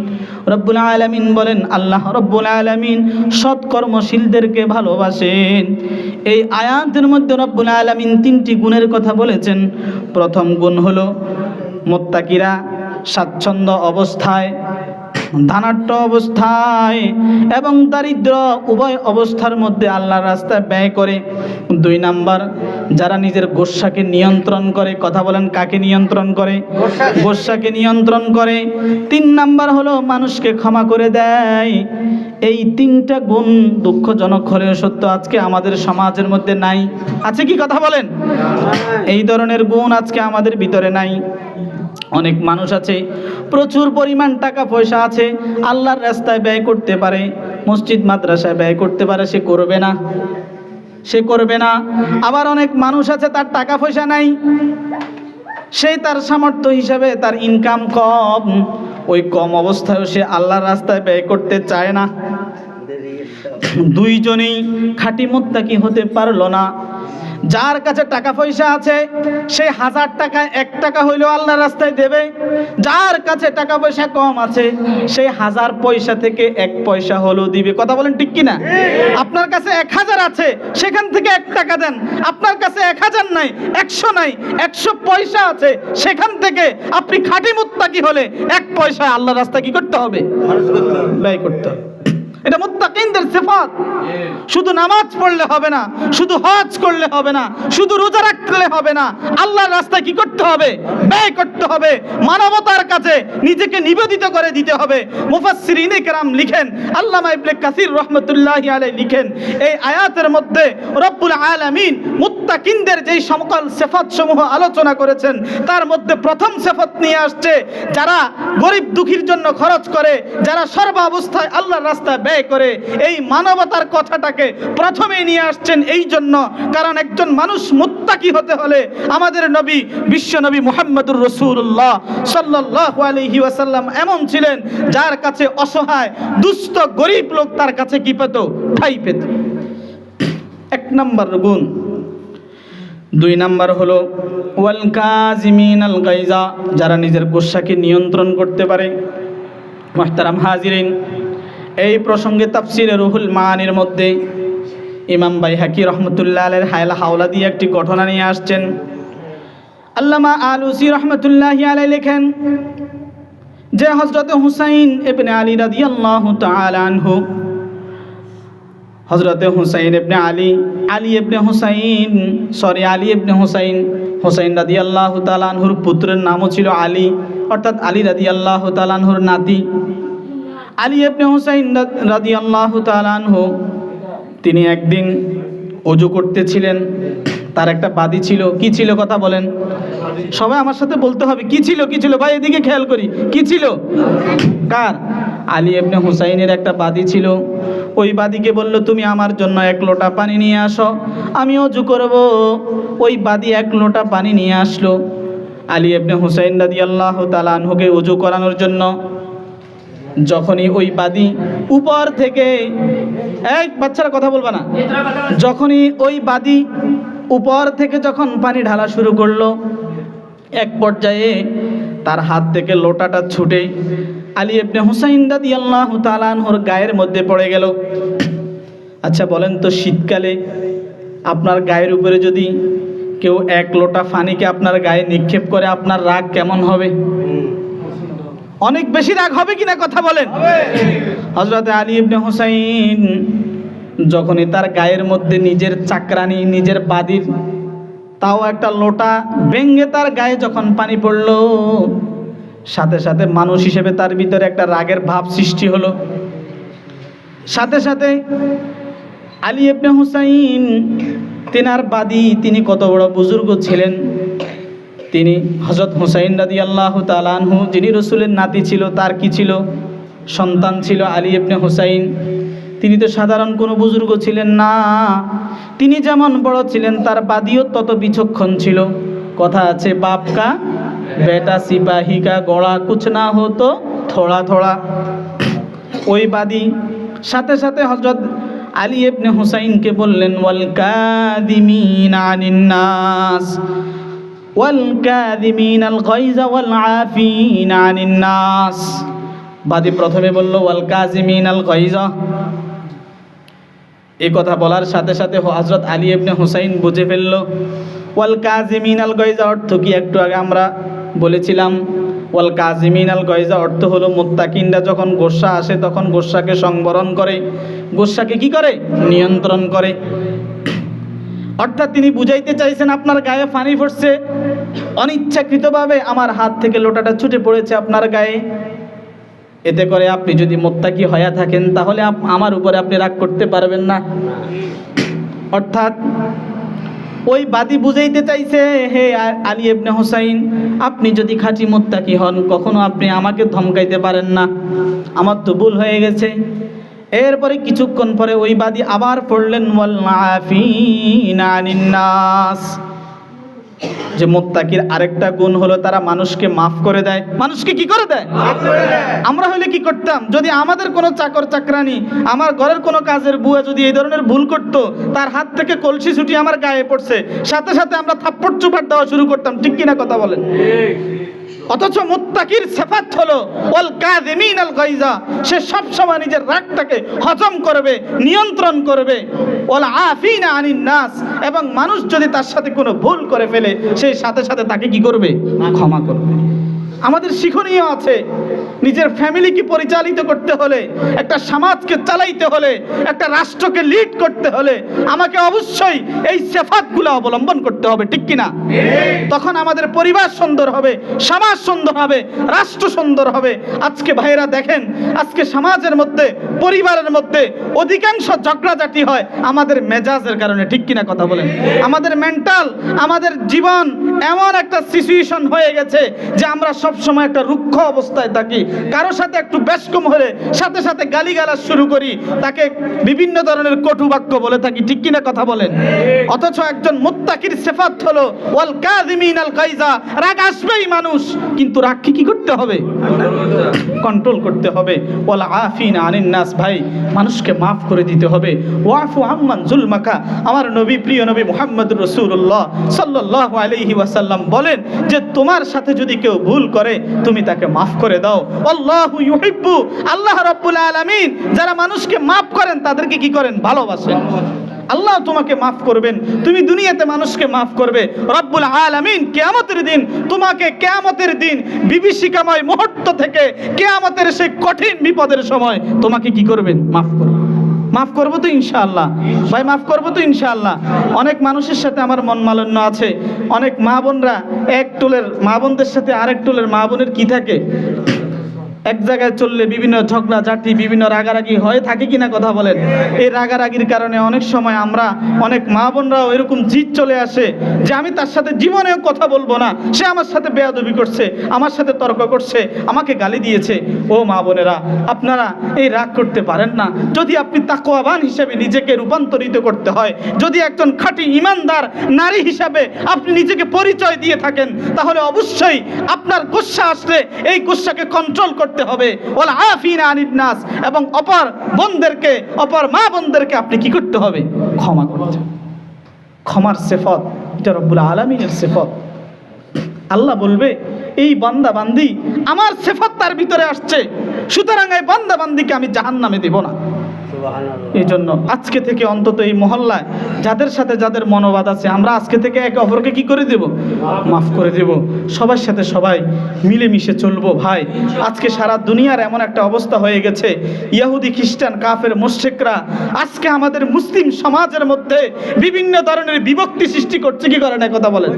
রব্বুল আলামিন বলেন, আল্লাহ রব্বুল আলামিন সৎকর্মশীলদেরকে ভালোবাসেন। এই আয়াতের মধ্যে রব্বুল আলামিন 3টি গুণের কথা বলেছেন। প্রথম গুণ হলো মুত্তাকিরা স্বাচ্ছন্দ্য অবস্থায়, ধনাঢ্য অবস্থায় এবং দারিদ্র উভয় অবস্থার মধ্যে আল্লাহর রাস্তায় ব্যয় করে। 2 নাম্বার, যারা নিজের গোসাকে নিয়ন্ত্রণ করে। কথা বলেন, কাকে নিয়ন্ত্রণ করে? গোসাকে নিয়ন্ত্রণ করে। 3 নাম্বার হলো মানুষকে ক্ষমা করে দেয়। এই 3টা গুণ দুঃখজনক হলেও সত্য আজকে আমাদের সমাজের মধ্যে নাই। আছে কি? কথা বলেন। এই ধরনের গুণ আজকে আমাদের ভিতরে নাই। অনেক মানুষ আছে, প্রচুর পরিমাণ টাকা পয়সা আছে, আল্লাহর রাস্তায় ব্যয় করতে পারে, মসজিদ মাদ্রাসায় ব্যয় করতে পারে, সে করবে না, সে করবে না। আবার অনেক মানুষ আছে, তার টাকা পয়সা নাই, সে তার সামর্থ্য হিসাবে তার ইনকাম কম, ওই কম অবস্থায়ও সে আল্লাহর রাস্তায় ব্যয় করতে চায় না। 2 জনেই খাঁটি মুত্তাকি হতে পারলো না। যার কাছে টাকা পয়সা আছে সে 1000 টাকায় 1 টাকা হইলেও আল্লাহর রাস্তায় দেবে। যার কাছে টাকা পয়সা কম আছে সে 1000 পয়সা থেকে 1 পয়সা হলেও দিবে। কথা বলেন, ঠিক কিনা? আপনার কাছে 1000 আছে, সেখান থেকে 1 টাকা দেন। আপনার কাছে 1000 নাই, 100 নাই, 100 পয়সা আছে, সেখান থেকে আপনি খাঁটি মুত্তাকি হলে 1 পয়সা আল্লাহর রাস্তায় কি করতে হবে? ব্যয় করতে হবে। এটা মুত্তাকিনদের সিফাত। শুধু নামাজ পড়লে হবে না, শুধু হজ করলে হবে না, শুধু রোজা রাখলে হবে না, আল্লাহর রাস্তায় কি করতে হবে? ব্যয় করতে হবে। মানবতার কাছে নিজেকে নিবেদিত করে দিতে হবে। মুফাসসিরিনে কেরাম লিখেন, আল্লামা ইবনে কাসির রাহমাতুল্লাহি আলাইহি লিখেন, এই আয়াতের মধ্যে রব্বুল আলামিন মুত্তাকিনদের যেই সকল সিফাত সমূহ আলোচনা করেছেন তার মধ্যে প্রথম সিফাত নিয়ে আসছে যারা গরিব দুঃখীর জন্য খরচ করে, যারা সর্বাবস্থায় আল্লাহর রাস্তায় ব্যয় করে। এই মানবতার কথাটাকে প্রথমে নিয়ে আসছেন এই জন্য, কারণ একজন মানুষ মুত্তাকি হতে হলে আমাদের নবী, বিশ্ব নবী মুহাম্মদুর রাসূলুল্লাহ সাল্লাল্লাহু আলাইহি ওয়াসাল্লাম এমন ছিলেন যার কাছে অসহায় দুস্থ গরিব লোক তার কাছে কি পেত? ঠাঁই পেত। 1 নাম্বার গুণ। 2 নাম্বার হলো ওয়াল কাযিমিনাল গায়যা, যারা নিজের গোসাকে নিয়ন্ত্রণ করতে পারে। মুহতারাম হাজিরিন, এই প্রসঙ্গে তাফসিরে রুহুল মানির মধ্যে ইমাম বাইহাকি রহমতুল্লাহ আলাইহির হায়লা হাওলা দিয়ে একটি ঘটনা নিয়ে আসছেন। আল্লামা আলুসি রহমতুল্লাহি আলাইহি লেখেন যে হযরত হুসাইন ইবনে আলী রাদিয়াল্লাহু তাআলা আনহু, হযরত হুসাইন ইবনে আলী, আলী ইবনে হুসাইন রাদিয়াল্লাহু তাআলা আনহুর পুত্রের নামও ছিল আলী, অর্থাৎ আলী রাদিয়াল্লাহু তাআলা আনহুর নাতি। আলী ইবনে হুসাইন রাদিয়াল্লাহু তাআলা আনহু তিনি একদিন ওযু করতেছিলেন। তার একটা বাদী ছিল। কি ছিল? কথা বলেন, সবাই আমার সাথে বলতে হবে। কি ছিল? কি ছিল? ভাই এদিকে খেয়াল করি। কি ছিল? কার? আলী ইবনে হুসাইনের একটা বাদী ছিল। ওই বাদীকে বলল, তুমি আমার জন্য 1 লোটা পানি নিয়ে আসো, আমি ওযু করব। ওই বাদী 1 লোটা পানি নিয়ে আসলো। আলী ইবনে হুসাইন রাদিয়াল্লাহু তাআলা আনহুকে ওযু করানোর জন্য যখনই ওই বাদী উপর থেকে, এই বাচ্চারা কথা বলবা না, যখনই ওই বাদী উপর থেকে যখন পানি ঢালা শুরু করলো, এক পর্যায়ে তার হাত থেকে লোটাটা ছুটে আলী ইবনে হুসাইন রাদিয়াল্লাহু তাআলা আনহুর গায়ের মধ্যে পড়ে গেল। আচ্ছা বলেন তো, শীতকালে আপনার গায়ের উপরে যদি কেউ এক লোটা পানিকে আপনার গায়ে নিক্ষেপ করে, আপনার রাগ কেমন হবে? অনেক বেশি রাগ হবে কিনা কথা বলেন? হযরত আলী ইবনে হুসাইন যখনই তার গায়ের মধ্যে নিজের চাকরানি, নিজের বাদির তাও একটা লোটা ভেঙে তার গায়ে যখন পানি পড়লো, সাথে সাথে মানুষ হিসেবে তার ভিতরে একটা রাগের ভাব সৃষ্টি হলো। সাথে সাথে আলী ইবনে হুসাইন তেনার বাদী, তিনি কত বড় বুজুর্গ ছিলেন, তিনি হযরত হুসাইন রাদিয়াল্লাহু তাআলা আনহু, যিনি রাসূলের নাতি ছিল, তার কি ছিল? সন্তান ছিল আলী ইবনে হুসাইন। তিনি তো সাধারণ কোনো বুজুর্গ ছিলেন না, তিনি যেমন বড় ছিলেন তার বাদীও তত বিচক্ষণ ছিল। কথা আছে, বাপ কা বেটা সিপাহী কা গোড়া কুছ না হতো থোড়া থোড়া। ওই বাদী সাথে সাথে হযরত আলী ইবনে হুসাইনকে বললেন, ওয়াল কাযিমিনা আনিন নাস ওয়াল কাযিমিনাল গায়যা ওয়াল আফিনা আনিন নাস। বাদী প্রথমে বলল ওয়াল কাযিমিনাল গায়যা। এই কথা বলার সাথে সাথে হযরত আলী ইবনে হুসাইন বুঝে ফেলল ওয়াল কাযিমিনাল গায়যা অর্থ কি একটু আগে আমরা বলেছিলাম। ওয়াল কাযিমিনাল গায়যা অর্থ হলো মুত্তাকিনরা যখন গোসা আসে তখন গোসাকে সংবরণ করে, গোসাকে কি করে? নিয়ন্ত্রণ করে। অর্থাৎ তিনি বুঝাইতে চাইছেন আপনার গায়ে পানি পড়ছে, অনিচ্ছাকৃতভাবে আমার হাত থেকে লোটাটা ছুটে পড়েছে আপনার গায়ে। এতে করে আপনি যদি মুত্তাকি হয়ে থাকেন তাহলে আমার উপরে আপনি রাগ করতে পারবেন না। অর্থাৎ ওই বাদী বুঝাইতে চাইছে, হে আলী ইবনে হুসাইন, আপনি যদি খাঁটি মুত্তাকি হন কখনো আপনি আমাকে ধমকাইতে পারেন না, আমার তো ভুল হয়ে গেছে। এরপরে কিছুক্ষণ পরে ওই বাদী আবার পড়লেন ওয়াল আফিনা আনিন নাস, যে মুত্তাকির আরেকটা গুণ হলো তারা মানুষকে মাফ করে দেয়। মানুষকে কি করে দেয়? মাফ করে দেয়। আমরা হলে কি করতাম? যদি আমাদের কোনো চাকর চাকরানি, আমার ঘরের কোনো কাজের বুয়া যদি এই ধরনের ভুল করতো, তার হাত থেকে কলসি ছুটি আমার গায়ে পড়ছে, সাথে সাথে আমরা থাপ্পড় চুপাট দেওয়া শুরু করতাম, ঠিক কিনা কথা বলেন? অথচ মুত্তাকির সিফাত হলো ওয়াল কাযিমিনাল গায়যা, সে সব সময় নিজের রাগটাকে হজম করবে, নিয়ন্ত্রণ করবে। ওয়াল আফিনা আনিন নাস, এবং মানুষ যদি তার সাথে কোনো ভুল করে ফেলে সেই সাথে সাথে তাকে কি করবে? ক্ষমা করবে। আমাদের শিক্ষণীয় আছে, নিজের ফ্যামিলিকে পরিচালিত করতে হলে, একটা সমাজকে চালাইতে হলে, একটা রাষ্ট্রকে লিড করতে হলে আমাকে অবশ্যই এই সিফাতগুলো অবলম্বন করতে হবে, ঠিক কিনা? তখন আমাদের পরিবার সুন্দর হবে, সমাজ সুন্দর হবে, রাষ্ট্র সুন্দর হবে। আজকে ভাইরা দেখেন, আজকে সমাজের মধ্যে, পরিবারের মধ্যে অধিকাংশ ঝগড়াঝাটি হয় আমাদের মেজাজের কারণে, ঠিক কিনা কথা বলেন? আমাদের মেন্টাল, আমাদের জীবন এমন একটা সিচুয়েশন হয়ে গেছে যে আমরা সব সময় একটা রুক্ষ অবস্থায় থাকি। কারো সাথে একটু বেশকম হলে সাথে সাথে গালিগালাজ শুরু করি, তাকে বিভিন্ন ধরনের কটু বাক্য বলে থাকি, ঠিক কিনা কথা বলেন? অথচ একজন মুত্তাকির সিফাত হলো ওয়াল কাযিমিনাল গায়যা, রাগ আসবেই মানুষ, কিন্তু রাগকে কি করতে হবে? কন্ট্রোল করতে হবে। ওয়াল আফিনা আনিন নাস, ভাই মানুষকে মাফ করে দিতে হবে। ওয়াফু আম্মান যুলমাকা, আমার নবী, প্রিয় নবী মুহাম্মদুর রাসূলুল্লাহ সাল্লাল্লাহু আলাইহি ওয়াসাল্লাম বলেন যে তোমার সাথে যদি কেউ ভুল করে তুমি তাকে মাফ করে দাও। আল্লাহু ইউহিব্বু, আল্লাহ রাব্বুল আলামিন যারা মানুষকে মাফ করেন তাদেরকে কি করেন? ভালোবাসেন। আল্লাহ তোমাকে মাফ করবেন, তুমি দুনিয়াতে মানুষকে মাফ করবে, রব্বুল আলামিন কিয়ামতের দিন তোমাকে, কিয়ামতের দিন বিভীষিকাময় মুহূর্ত থেকে কিয়ামতের সেই কঠিন বিপদের সময় তোমাকে কি করবেন? মাফ করবেন। মাফ করবো তো ইনশাআল্লাহ ভাই, মাফ করবো তো ইনশাআল্লাহ। অনেক মানুষের সাথে আমার মন মালিন্য আছে, অনেক মা বোনরা এক টোলের মা বোনদের সাথে আরেক টোলের মা বোনের কি থাকে, এক জায়গায় চললে বিভিন্ন ঝগড়া ঝাঁটি, বিভিন্ন রাগারাগি হয়ে থাকে কিনা কথা বলেন? এই রাগারাগির কারণে অনেক সময় আমরা, অনেক মা বোনরাও এরকম জিদ চলে আসে যে আমি তার সাথে জীবনেও কথা বলবো না, সে আমার সাথে বেয়াদবি করছে, আমার সাথে তর্ক করছে, আমাকে গালি দিয়েছে। ও মা বোনেরা, আপনারা এই রাগ করতে পারেন না। যদি আপনি তাকওয়াবান হিসেবে নিজেকে রূপান্তরিত করতে হয়, যদি একজন খাঁটি ঈমানদার নারী হিসাবে আপনি নিজেকে পরিচয় দিয়ে থাকেন, তাহলে অবশ্যই আপনার গুসা আসলে এই গুসাকে কন্ট্রোল করতে হবে। ওয়াল আফিনা আনিন নাস, এবং অপর বোনদেরকে, অপর মা বোনদেরকে আপনি কি করতে হবে? ক্ষমা করতে। ক্ষমার সিফাত, এটা রব্বুল আলামিনের সিফাত। আল্লাহ বলবে এই বান্দা বান্দি আমার সিফাত তার ভিতরে আসছে, সুতরাং এই বান্দা বান্দিকে আমি জাহান্নামে দেব না। এই জন্য আজকে থেকে অন্তত এই মহল্লায় যাদের সাথে যাদের মনোবাদ আছে, আমরা আজকে থেকে একে অপরকে কি করে দেব? মাফ করে দেব। সবার সাথে সবাই মিলেমিশে চলবো ভাই। আজকে সারা দুনিয়ার এমন একটা অবস্থা হয়ে গেছে, ইহুদি খ্রিস্টান কাফের মুশরিকরা আজকে আমাদের মুসলিম সমাজের মধ্যে বিভিন্ন ধরনের বিভক্তি সৃষ্টি করছে। কি করে না কথা বলেন?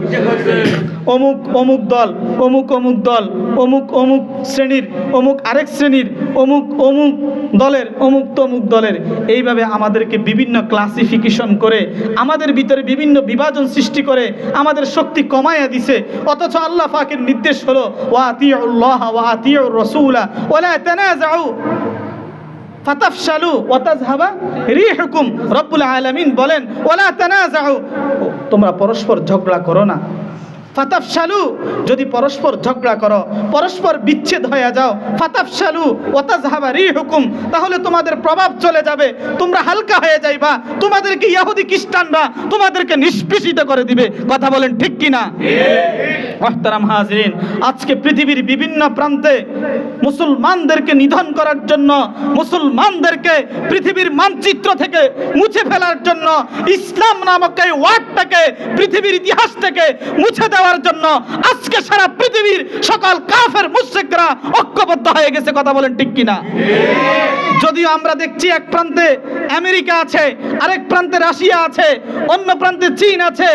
অমুক অমুক দল, অমুক অমুক দল, অমুক অমুক শ্রেণীর, অমুক আরেক শ্রেণীর, অমুক অমুক দলের, অমুক তমুক দলের, এইভাবে আমাদেরকে বিভিন্ন ক্লাসিফিকেশন করে আমাদের ভিতরে বিভিন্ন বিভাজন সৃষ্টি করে আমাদের শক্তি কমায়া দিছে। অথচ আল্লাহ পাকের নির্দেশ হলো ওয়া আতিউল্লাহ ওয়া আতিউর রাসূলা ওয়া লা তানাযাউ ফাতাফশালু ওয়া তাযহাবা রিহুকুম। রব্বুল আলামিন বলেন ওয়া লা তানাযাউ, তোমরা পরস্পর ঝগড়া করো না। ফাতাফশালু, যদি পরস্পর ঝগড়া করো, পরস্পর বিচ্ছেদ হয়ে যাও, ফাতাফশালু ওয়া তাযহাবা রিহুকুম, তাহলে তোমাদের প্রভাব চলে যাবে, তোমরা হালকা হয়ে যাইবা, তোমাদেরকে ইহুদি খ্রিস্টানরা তোমাদেরকে নিষ্পেষিত করে দিবে। কথা বলেন ঠিক কি না? মুহতারাম হাজিরিন, আজকে পৃথিবীর বিভিন্ন প্রান্তে মুসলমানদেরকে নিধন করার জন্য, মুসলমানদেরকে পৃথিবীর মানচিত্র থেকে মুছে ফেলার জন্য, ইসলাম নামক এই ওয়ার্ডটাকে পৃথিবীর ইতিহাস থেকে মুছে দেওয়ার জন্য আজকে সারা পৃথিবীর সকল কাফের মুশরিকরা ঐক্যবদ্ধ হয়ে গেছে। কথা বলেন ঠিক কিনা? যদিও আমরা দেখছি এক প্রান্তে আমেরিকা আছে, আরেক প্রান্তে রাশিয়া আছে, অন্য প্রান্তে চীন আছে,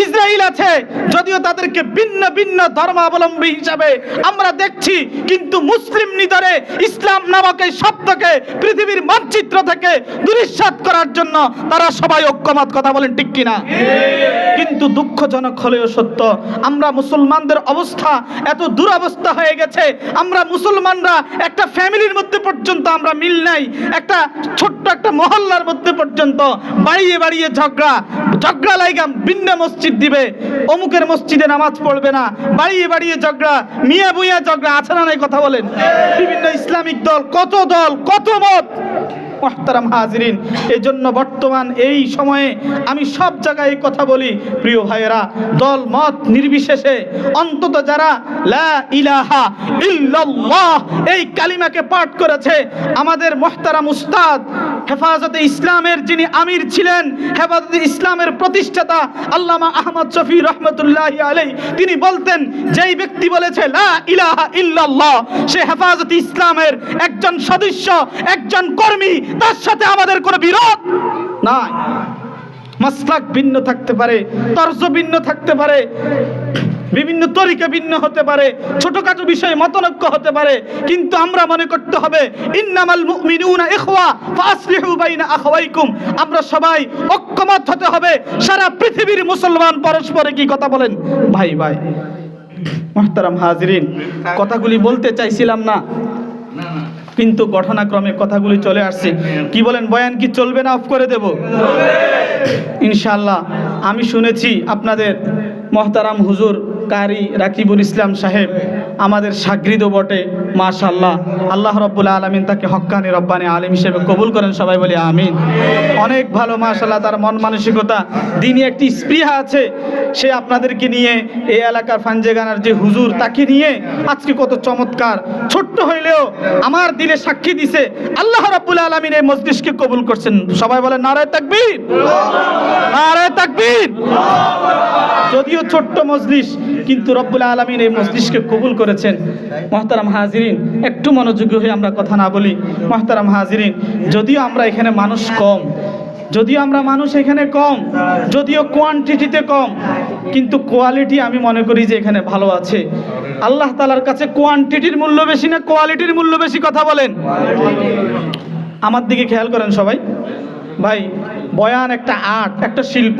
ইসরায়েল আছে, যদিও তাদেরকে ভিন্ন ভিন্ন ধর্মাবলম্বী হিসাবে আমরা দেখছি, কিন্তু মুসলিম নিদরে ইসলাম নামক এই শব্দকে পৃথিবীর মানচিত্র থেকে দুরিশ্বাত করার জন্য তারা সবাই ঐক্যমত। কথা বলেন ঠিক কিনা? কিন্তু দুঃখজনক হলেও সত্য, আমরা মুসলমানদের অবস্থা এত দুরবস্থা হয়ে গেছে, আমরা মুসলমানরা একটা ফ্যামিলির মধ্যে পর্যন্ত আমরা মিল নাই, একটা ছোট্ট একটা মহল্লার মধ্যে পর্যন্ত বাড়িয়ে বাড়িয়ে ঝগড়া লাইগা ভিন্ন মসজিদ দিবে, অমুকের মসজিদে নামাজ পড়বে না, বাড়িয়ে বাড়িয়ে ঝগড়া, মিয়া বুইয়া ঝগড়া, আছে না নাই? কথা বলেন। বিভিন্ন ইসলামিক দল, কত মত। মুহতারাম হাজিরিন, এই জন্য বর্তমান এই সময়ে আমি সব জায়গায় এই কথা বলি, প্রিয় ভাইয়েরা, দল মত নির্বিশেষে অন্তত যারা লা ইলাহা ইল্লাল্লাহ এই কালিমাকে পাঠ করেছে, আমাদের মুহতারাম উস্তাদ হেফাজতে ইসলামের যিনি আমির ছিলেন, হেফাজতে ইসলামের প্রতিষ্ঠাতা আল্লামা আহমদ শফি রহমতুল্লাহি আলাইহি, তিনি বলতেন যেই ব্যক্তি বলেছে লা ইলাহা ইল্লাল্লাহ সে হেফাজতে ইসলামের একজন সদস্য, একজন কর্মী, তার সাথে আমাদের কোনো বিরোধ নাই। মাসলাক ভিন্ন থাকতে পারে, তর্জ ভিন্ন থাকতে পারে, বিভিন্ন তরিকা ভিন্ন হতে পারে, ছোটখাটো বিষয়ে মতনৈক্য হতে পারে, কিন্তু আমরা মনে করতে হবে ইন্নামাল মুমিনুনা ইখওয়া ফাসলিহু বাইনা আখওয়াইকুম, আমরা সবাই ঐক্যমত হতে হবে। সারা পৃথিবীর মুসলমান পরস্পরে কি কথা বলেন? ভাই ভাই। মুহতারাম হাজিরিন, কথাগুলি বলতে চাইছিলাম না, কিন্তু ঘটনাক্রমে কথাগুলি চলে আসছে। কি বলেন, বয়ান কি চলবে না অফ করে দেব? ইনশাআল্লাহ। আমি শুনেছি আপনাদের মহতারাম হুজুর কারি রাকিবুল ইসলাম সাহেব আমাদের শাগরিদও বটে, মাশাআল্লাহ। আল্লাহ রাব্বুল আলামিন তাকে হক্কানি রব্বানি আলিম হিসেবে কবুল করেন, সবাই বলি আমিন। অনেক ভালো মাশাআল্লাহ, তার মন মানসিকতা, দিনই একটি স্পৃহা আছে। সে আপনাদেরকে নিয়ে এই এলাকার ফাঞ্জেগানার যে হুজুর, তাকে নিয়ে আজকে কত চমৎকার, ছোট্ট হইলেও আমার দিলে সাক্ষী দিছে আল্লাহ রাব্বুল আলামিন এই মজলিসকে কবুল করছেন। সবাই বলেন নারায়ে তাকবীর, নারায়ে তাকবীর। যদিও ছোট্ট মজলিস, কিন্তু রব্বুল আলামিন এই মজলিসকে কবুল করেছেন। মুহতারাম হাজিরিন, একটু মনোযোগী হয়ে আমরা কথা না বলি। মুহতারাম হাজিরিন, যদিও আমরা এখানে মানুষ কম, যদিও আমরা মানুষ এখানে কম, যদিও কোয়ান্টিটিতে কম, কিন্তু কোয়ালিটি আমি মনে করি যে এখানে ভালো আছে। আল্লাহ তাআলার কাছে কোয়ান্টিটির মূল্য বেশি না কোয়ালিটির মূল্য বেশি? কথা বলেন। আমার দিকে খেয়াল করেন সবাই। ভাই, বয়ান একটা আর্ট, একটা শিল্প।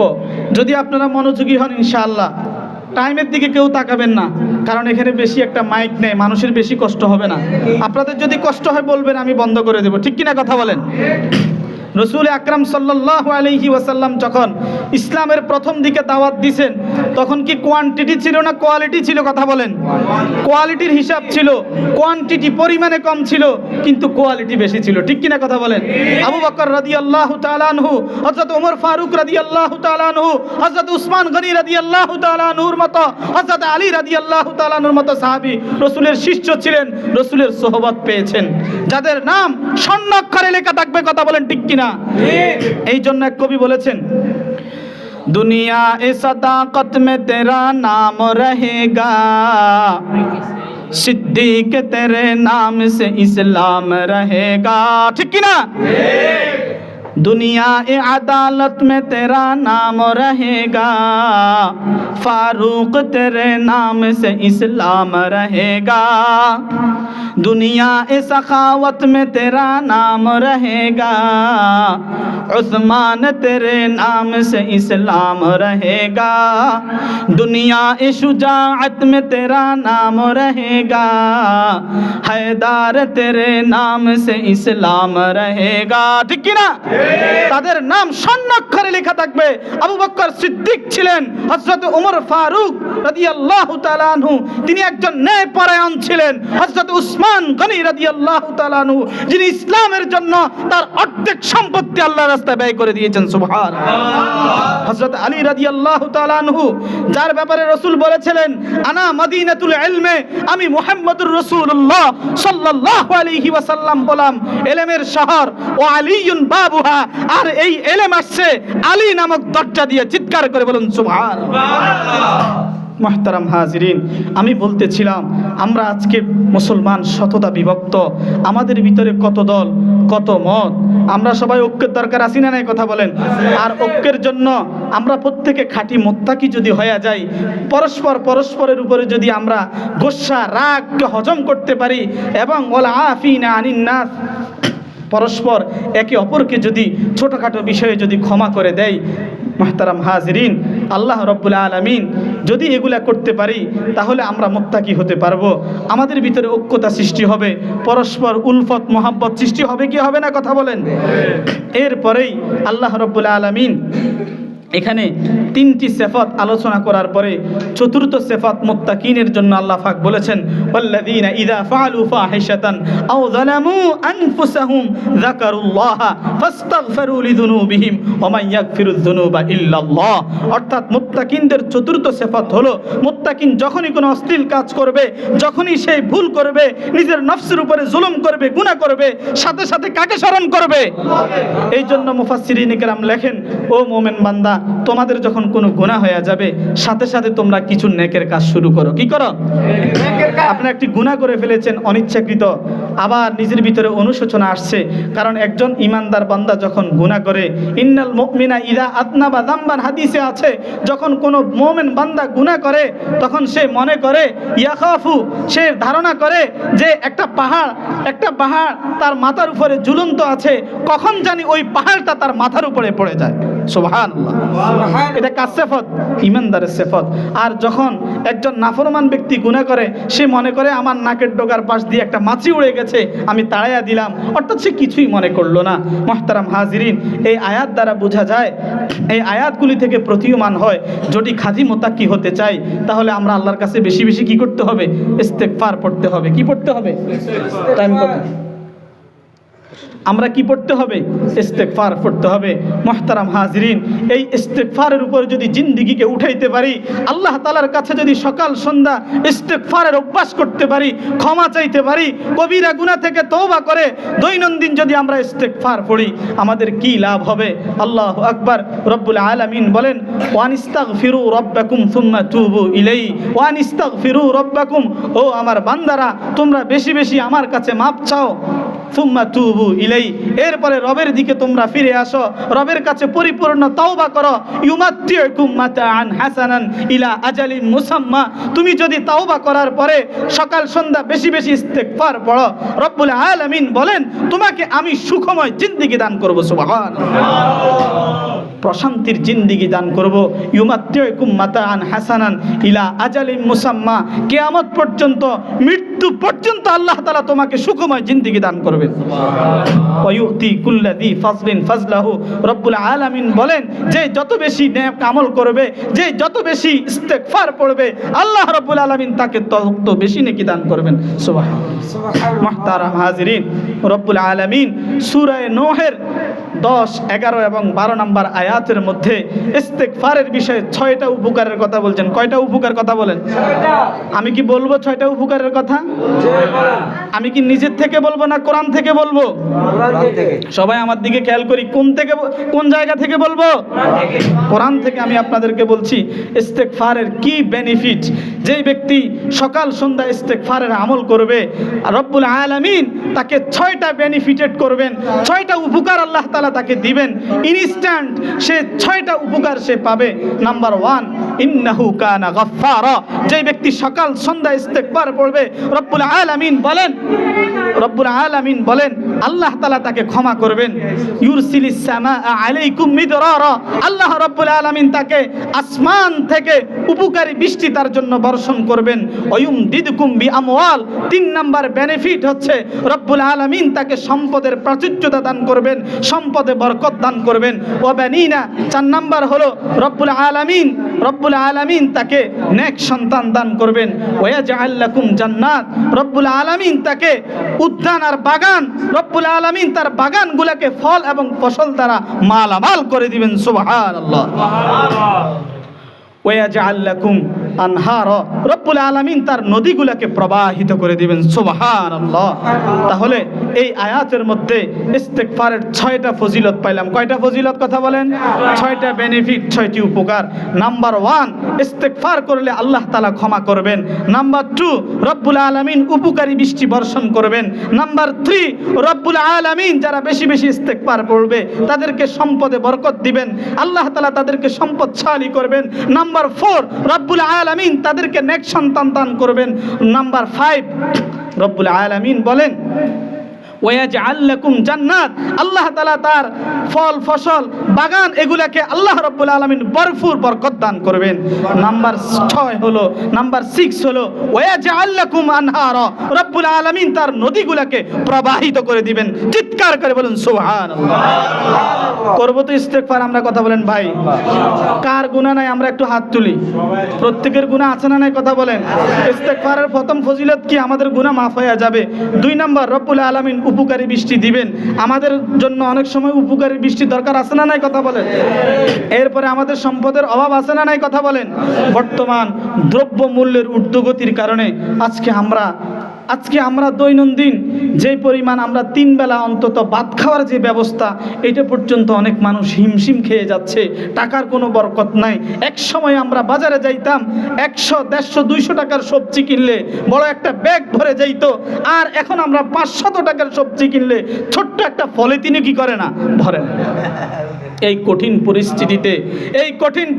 যদি আপনারা মনোযোগী হন ইনশাআল্লাহ, টাইমের দিকে কেউ তাকাবেন না, কারণ এখানে বেশি একটা মাইক নেই, মানুষের বেশি কষ্ট হবে না। আপনাদের যদি কষ্ট হয় বলবেন, আমি বন্ধ করে দেব, ঠিক কিনা? কথা বলেন। রসুল আকরাম সাল্লাল্লাহু আলাইহি ওয়াসাল্লাম যখন ইসলামের প্রথম দিকে দাওয়াত দিয়েছেন তখন কি কোয়ান্টিটি ছিল না কোয়ালিটি ছিল? কথা বলেন। কোয়ালিটির হিসাব ছিল, কোয়ান্টিটি পরিমাণে কম ছিল কিন্তু কোয়ালিটি বেশি ছিল, ঠিক কিনা কথা বলেন? আবু বকর রাদিয়াল্লাহু তাআলা আনহু, হযরত ওমর ফারুক রাদিয়াল্লাহু তাআলা আনহু, হযরত উসমান গনি রাদিয়াল্লাহু তাআলা আনহুর মতো, হযরত আলী রাদিয়াল্লাহু তাআলা আনহুর মতো সাহাবী রসুলের শিষ্য ছিলেন, রসুলের সোহবত পেয়েছেন, যাদের নাম স্বর্ণাক্ষরে লেখা থাকবে। কথা বলেন ঠিক কিনা? এই জন্য এক কবি বলেছেন, दुनिया ए सदाकत में तेरा नाम रहेगा, सिद्दीक तेरे नाम से इस्लाम रहेगा, ठीक की ना? दुनिया ए अदालत में तेरा नाम रहेगा, फारूक तेरे नाम से इस्लाम रहेगा, दुनिया ए सखावत में तेरा नाम रहेगा, उस्मान तेरे नाम से इस्लाम रहेगा, दुनिया ए शुजाअत में तेरा नाम रहेगा, हैदार तेरे नाम से इस्लाम रहेगा, ठीक की ना? তাদের নাম স্বর্ণাক্ষরে লেখা থাকবে। আবু বকর সিদ্দিক ছিলেন, হযরত ওমর ফারুক রাদিয়াল্লাহু তাআলা আনহু তিনি একজন ন্যায়পরায়ণ ছিলেন, হযরত উসমান গনি রাদিয়াল্লাহু তাআলা আনহু যিনি ইসলামের জন্য তার অর্ধেক সম্পত্তি আল্লাহর রাস্তায় ব্যয় করে দিয়েছেন, সুবহানাল্লাহ। হযরত আলী রাদিয়াল্লাহু তাআলা আনহু যার ব্যাপারে রাসূল বলেছিলেন, আনা মদিনাতুল ইলমে, আমি মুহাম্মদুর রাসূলুল্লাহ সাল্লাল্লাহু আলাইহি ওয়াসাল্লাম বললাম ইলমের শহর, ও আলীউন বাবুহা, আর এই ইলম আসছে আলী নামক দরজা দিয়ে। চিৎকার করে বলুন সুবহানাল্লাহ। মুহতারাম হাজিরিন, আমি বলতেছিলাম আমরা আজকে মুসলমান শততা বিভক্ত, আমাদের ভিতরে কত দল কত মত, আমরা সবাই ঐক্যের দরকার আছি না নাই? কথা বলেন। আর ঐক্যের জন্য আমরা প্রত্যেকে খাঁটি মুত্তাকি যদি হয়ে যাই, পরস্পরের উপরে যদি আমরা গোসা রাগকে হজম করতে পারি এবং ওয়াল আফিনা আনিন নাস, পরস্পর একে অপরকে যদি ছোটোখাটো বিষয়ে যদি ক্ষমা করে দেয়, মুহতারাম হাজিরিন, আল্লাহ রাব্বুল আলামিন যদি এগুলা করতে পারি তাহলে আমরা মুত্তাকি হতে পারবো, আমাদের ভিতরে ঐক্যতা সৃষ্টি হবে, পরস্পর উলফত মোহাব্বত সৃষ্টি হবে কি হবে না? কথা বলেন। এরপরেই আল্লাহ রাব্বুল আলামিন এখানে তিনটি সিফাত আলোচনা করার পরে চতুর্থ সিফাত মুত্তাকিনের জন্য আল্লাহ পাক বলেছেন, ওয়াল্লাযীনা ইযা ফাআলু ফাহিশাতান আও যালামু আনফুসাহুম যাকারুল্লাহা ফাস্তাগফিরু লিযুনুবিহিম ওয়া মান ইয়াগফিরুয যুনুবা ইল্লাল্লাহ। অর্থাৎ মুত্তাকিনদের চতুর্থ সিফাত হলো, মুত্তাকিন যখনই কোনো অশ্লীল কাজ করবে, যখনই সে ভুল করবে, নিজের নফসের উপরে জুলুম করবে, গুনাহ করবে, সাথে সাথে কাকে স্মরণ করবে? এই জন্য মুফাসসিরিন ইকরাম লেখেন, ও মুমিন বান্দা, তোমাদের যখন কোনো গুনাহ হয়ে যাবে সাথে সাথে তোমরা কিছু নেকের কাজ শুরু করো। কি করো? আপনি একটি গুনাহ করে ফেলেছেন অনিচ্ছাকৃত, আবার নিজের ভিতরে অনুশোচনা আসছে, কারণ একজন ইমানদার বান্দা যখন গুনাহ করে, ইন্নাল মুমিনা ইযা আযনাবা যামবান, হাদিসে আছে যখন কোনো মুমিন বান্দা গুনাহ করে তখন সে মনে করে, ইয়াখাফু, সে ধারণা করে যে একটা পাহাড় তার মাথার উপরে ঝুলন্ত আছে, কখন জানি ওই পাহাড়টা তার মাথার উপরে পড়ে যায়। সুবহানাল্লাহ। এটা কার সিফাত? ইমানদারের সিফাত। আর যখন একজন নাফরমান ব্যক্তি গুনাহ করে, সে মনে করে আমার নাকের ডগার পাশ দিয়ে একটা মাছি উড়ে গেছে, আমি তাড়াইয়া দিলাম, অর্থাৎ সে কিছুই মনে করলো না। মুহতারাম হাজিরিন, এই আয়াত দ্বারা বোঝা যায়, এই আয়াতগুলি থেকে প্রতীয়মান হয়, যদি খাঁটি মুত্তাকি হতে চাই তাহলে আমরা আল্লাহর কাছে বেশি বেশি কি করতে হবে? ইস্তেগফার পড়তে হবে। কি পড়তে হবে? টাইম কত? আমরা কি পড়তে হবে? ইস্তেগফার পড়তে হবে। মুহতারাম হাজিরিন, এই ইস্তেগফারের উপর যদি জিন্দেগিকে উঠাইতে পারি, আল্লাহ তাআলার কাছে যদি সকাল সন্ধ্যা ইস্তেগফারের অভ্যাস করতে পারি, ক্ষমা চাইতে পারি, কবিরা গুনাহ থেকে তওবা করে দৈনন্দিন যদি আমরা ইস্তেগফার পড়ি, আমাদের কি লাভ হবে? আল্লাহু আকবার। রব্বুল আলামিন বলেন, ওয়ানিস্তাগফিরু রাব্বাকুম সুম্মা তুবু ইলাইহি, ওয়ানিস্তাগফিরু রাব্বাকুম, ও আমার বান্দারা তোমরা বেশি বেশি আমার কাছে মাপ চাও, সুম্মা তুবু ইলাইহি, এরপরে রবের দিকে তোমরা ফিরে আসো, রবের কাছে পরিপূর্ণ তওবা করো, ইউমাত্তিউকুম মাতাআন হাসানান ইলা আজালিন মুসাম্মা। তুমি যদি তওবা করার পরে সকাল সন্ধ্যা বেশি বেশি ইস্তেগফার পড়ো, রব্বুল আলামিন বলেন তোমাকে আমি সুখময় জিন্দেগি দান করব। সুবহানাল্লাহ। প্রশান্তির জিন্দিগি দান করব। ইউমাত্তিউকুম মাতাআন হাসানান ইলা আজালিম মুসাম্মা, কিয়ামত পর্যন্ত, মৃত্যু পর্যন্ত আল্লাহ তাআলা তোমাকে সুখময় জিন্দিগি দান করবেন। ওয়া ইউতি কুল্লাযী ফাজলিন ফাজলাহু, রব্বুল আলামিন বলেন যে যত বেশি নেক আমল করবে, যে যত বেশি ইস্তেগফার পড়বে, আল্লাহ রব্বুল আলামিন তাকে তত বেশি নেকি দান করবেন। সুবহানাল্লাহ। মুহতারাম হাজিরিন, রব্বুল আলামিন সূরা নূহের 10, 11 এবং 12 নম্বর আয়াতের মধ্যে ইস্তেগফারের বিষয়ে 6টা উপকারের কথা বলছেন। কয়টা উপকার কথা বলেন? আমি কি বলবো 6টা উপকারের কথা? আমি কি নিজের থেকে বলবো না কোরআন থেকে বলবো? সবাই আমার দিকে খেয়াল করি, কোন জায়গা থেকে বলবো? কোরআন থেকে আমি আপনাদেরকে বলছি ইস্তেগফারের কি বেনিফিট। যেই ব্যক্তি সকাল সন্ধ্যা ইস্তেগফারের আমল করবে, রব্বুল আলামিন তাকে 6টা বেনিফিটেড করবেন, 6টা উপকার আল্লাহ তাআলা তাকে দিবেন। ইনস্ট্যান্ট সে 6টা উপকার সে পাবে। নাম্বার 1, ইন্নাহু কানা গাফফারা। যেই ব্যক্তি সকাল সন্ধ্যা ইস্তেগফার পড়বে, রব্বুল আলামিন বলেন আল্লাহ তাআলা তাকে ক্ষমা করবেন। ইউরসিলিস সামাআ আলাইকুম মিদরারা, আল্লাহ রব্বুল আলামিন তাকে আসমান থেকে উপকারী বৃষ্টি তার জন্য বর্ষণ করবেন। ওয়ুমদিদকুম বিআমওয়াল, 3 নাম্বার বেনিফিট হচ্ছে রব্বুল আলামিন তাকে সম্পদের প্রাচুর্যতা দান করবেন, সম্পদে বরকত দান করবেন। ওয়া বানিনা, 4 নাম্বার হলো রব্বুল আলামিন তাকে নেক সন্তান দান করবেন। ওয়াজআল লাকুম জান্নাত, রব্বুল আলামিন তাকে উদ্যান আর বাগান, রব্বুল আলামিন তার বাগানগুলোকে ফল এবং ফসল দ্বারা মালামাল করে দিবেন। সুবহানাল্লাহ। ওয়াজআল লাকুম আনহারা, রব্বুল আলামিন তার নদীগুলোকে প্রবাহিত করে দিবেন। সুবহানাল্লাহ। তাহলে এই আয়াতের মধ্যে ইস্তেগফারের 6টা ফজিলত পাইলাম। কয়টা ফজিলত কথা বলেন? 6টা বেনিফিট, 6টি উপকার। নাম্বার 1, ইস্তেগফার করলে আল্লাহ তাআলা ক্ষমা করবেন। নাম্বার 2, রব্বুল আলামিন উপকারী বৃষ্টি বর্ষণ করবেন। নাম্বার 3, রব্বুল আলামিন যারা বেশি বেশি ইস্তেগফার পড়বে তাদেরকে সম্পদে বরকত দিবেন, আল্লাহ তাআলা তাদেরকে সম্পদশালী করবেন। নাম্বার 4, রব্বুল আলামিন তাদেরকে নেক সন্তান দান করবেন। নাম্বার 5, রব্বুল আলামিন বলেন ওয়াজআল লাকুম জান্নাত, আল্লাহ তাআলা তার ফল ফসল বাগান এগুলাকে আল্লাহ রাব্বুল আলামিন ভরপুর বরকত দান করবেন। নাম্বার 6 হলো ওয়াজআল লাকুম আনহারা, রব্বুল আলামিন তার নদীগুলাকে প্রবাহিত করে দিবেন। চিৎকার করে বলুন সুবহানাল্লাহ। করব তো ইস্তেগফার আমরা, কথা বলেন ভাই। কার গুনাহ নাই আমরা একটু হাত তুলি। প্রত্যেকের গুনাহ আছে না নাই কথা বলেন। ইস্তেগফারের প্রথম ফজিলত কি? আমাদের গুনাহ মাফ হয়ে যাবে। 2 নাম্বার, রব্বুল আলামিন উপকারী বৃষ্টি দিবেন। আমাদের জন্য অনেক সময় উপকারী বৃষ্টি দরকার আছে না নাই কথা বলেন। এরপরে আমাদের সম্পদের অভাব আছে না নাই কথা বলেন। বর্তমান দ্রব্য মূল্যের ঊর্ধ্বগতির কারণে আজকে আমরা দৈনন্দিন যে পরিমাণ আমরা 3 বেলা অন্তত ভাত খাওয়ার যে ব্যবস্থা, এটা পর্যন্ত অনেক মানুষ হিমশিম খেয়ে যাচ্ছে। টাকার কোনো বরকত নাই। এক সময় আমরা বাজারে যাইতাম, 100, 150, 200 টাকার সবজি কিনলে বড় একটা ব্যাগ ভরে যাইত। আর এখন আমরা 500 টাকার সবজি কিনলে ছোট্ট একটা পলিথিনে কি করে না, ভরে না। এই কঠিন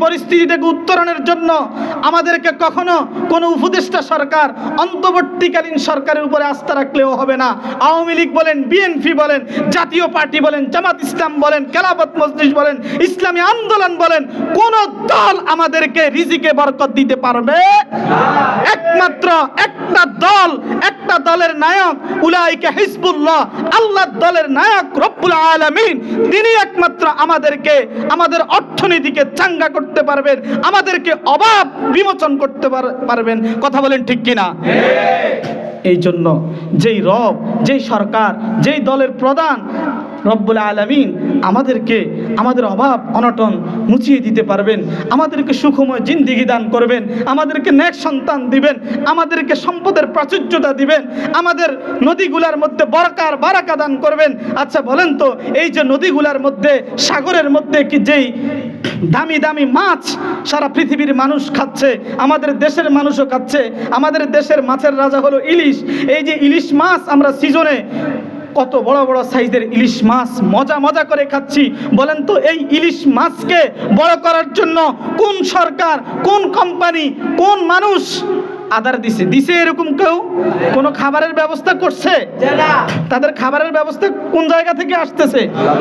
পরিস্থিতি থেকে উত্তরণের জন্য আমাদেরকে কখনো কোনো উপদেষ্টা সরকার, অন্তর্বর্তীকালীন সরকারের উপরে আস্থা রাখলেও হবে না। আওয়ামী লীগ বলেন, বিএনপি বলেন, জাতীয় পার্টি বলেন, জামাত ইসলাম বলেন, খেলাফত মজলিস বলেন, ইসলামী আন্দোলন বলেন, কোন দল আমাদেরকে রিজিকে বরকত দিতে পারবে? একমাত্র একটা দলের নায়ক, উলাইকা হিজবুল্লাহ, আল্লাহর দলের নায়ক রব্বুল আলামিন, তিনি একমাত্র আমাদের অর্থনীতিকে চাঙ্গা করতে পারবেন, আমাদেরকে অভাব বিমোচন করতে পারবেন। কথা বলেন ঠিক কিনা? এই জন্য যেই রব, যেই সরকার, যেই দলের প্রধান রব্বুল আলামিন আমাদের অভাব অনটন মুছিয়ে দিতে পারবেন, আমাদেরকে সুখময় জিন্দেগি দান করবেন, আমাদেরকে নেক সন্তান দিবেন, আমাদেরকে সম্পদের প্রাচুর্যতা দিবেন, আমাদের নদীগুলার মধ্যে বারাকা দান করবেন। আচ্ছা বলেন তো, এই যে নদীগুলার মধ্যে, সাগরের মধ্যে কি যেই দামি দামি মাছ সারা পৃথিবীর মানুষ খাচ্ছে, আমাদের দেশের মানুষও খাচ্ছে। আমাদের দেশের মাছের রাজা হলো ইলিশ। এই যে ইলিশ মাছ আমরা সিজনে কত বড় বড় সাইজের ইলিশ মাছ মজা করে খাচ্ছি। বলেন তো, এই ইলিশ মাছকে বড় করার জন্য কোন সরকার, কোন কোম্পানি, কোন মানুষ আদার দিছে এরকম কেউ কোনো খাবারের ব্যবস্থা করছে? তাদের খাবারের ব্যবস্থা কোন জায়গা থেকে আসতেছে?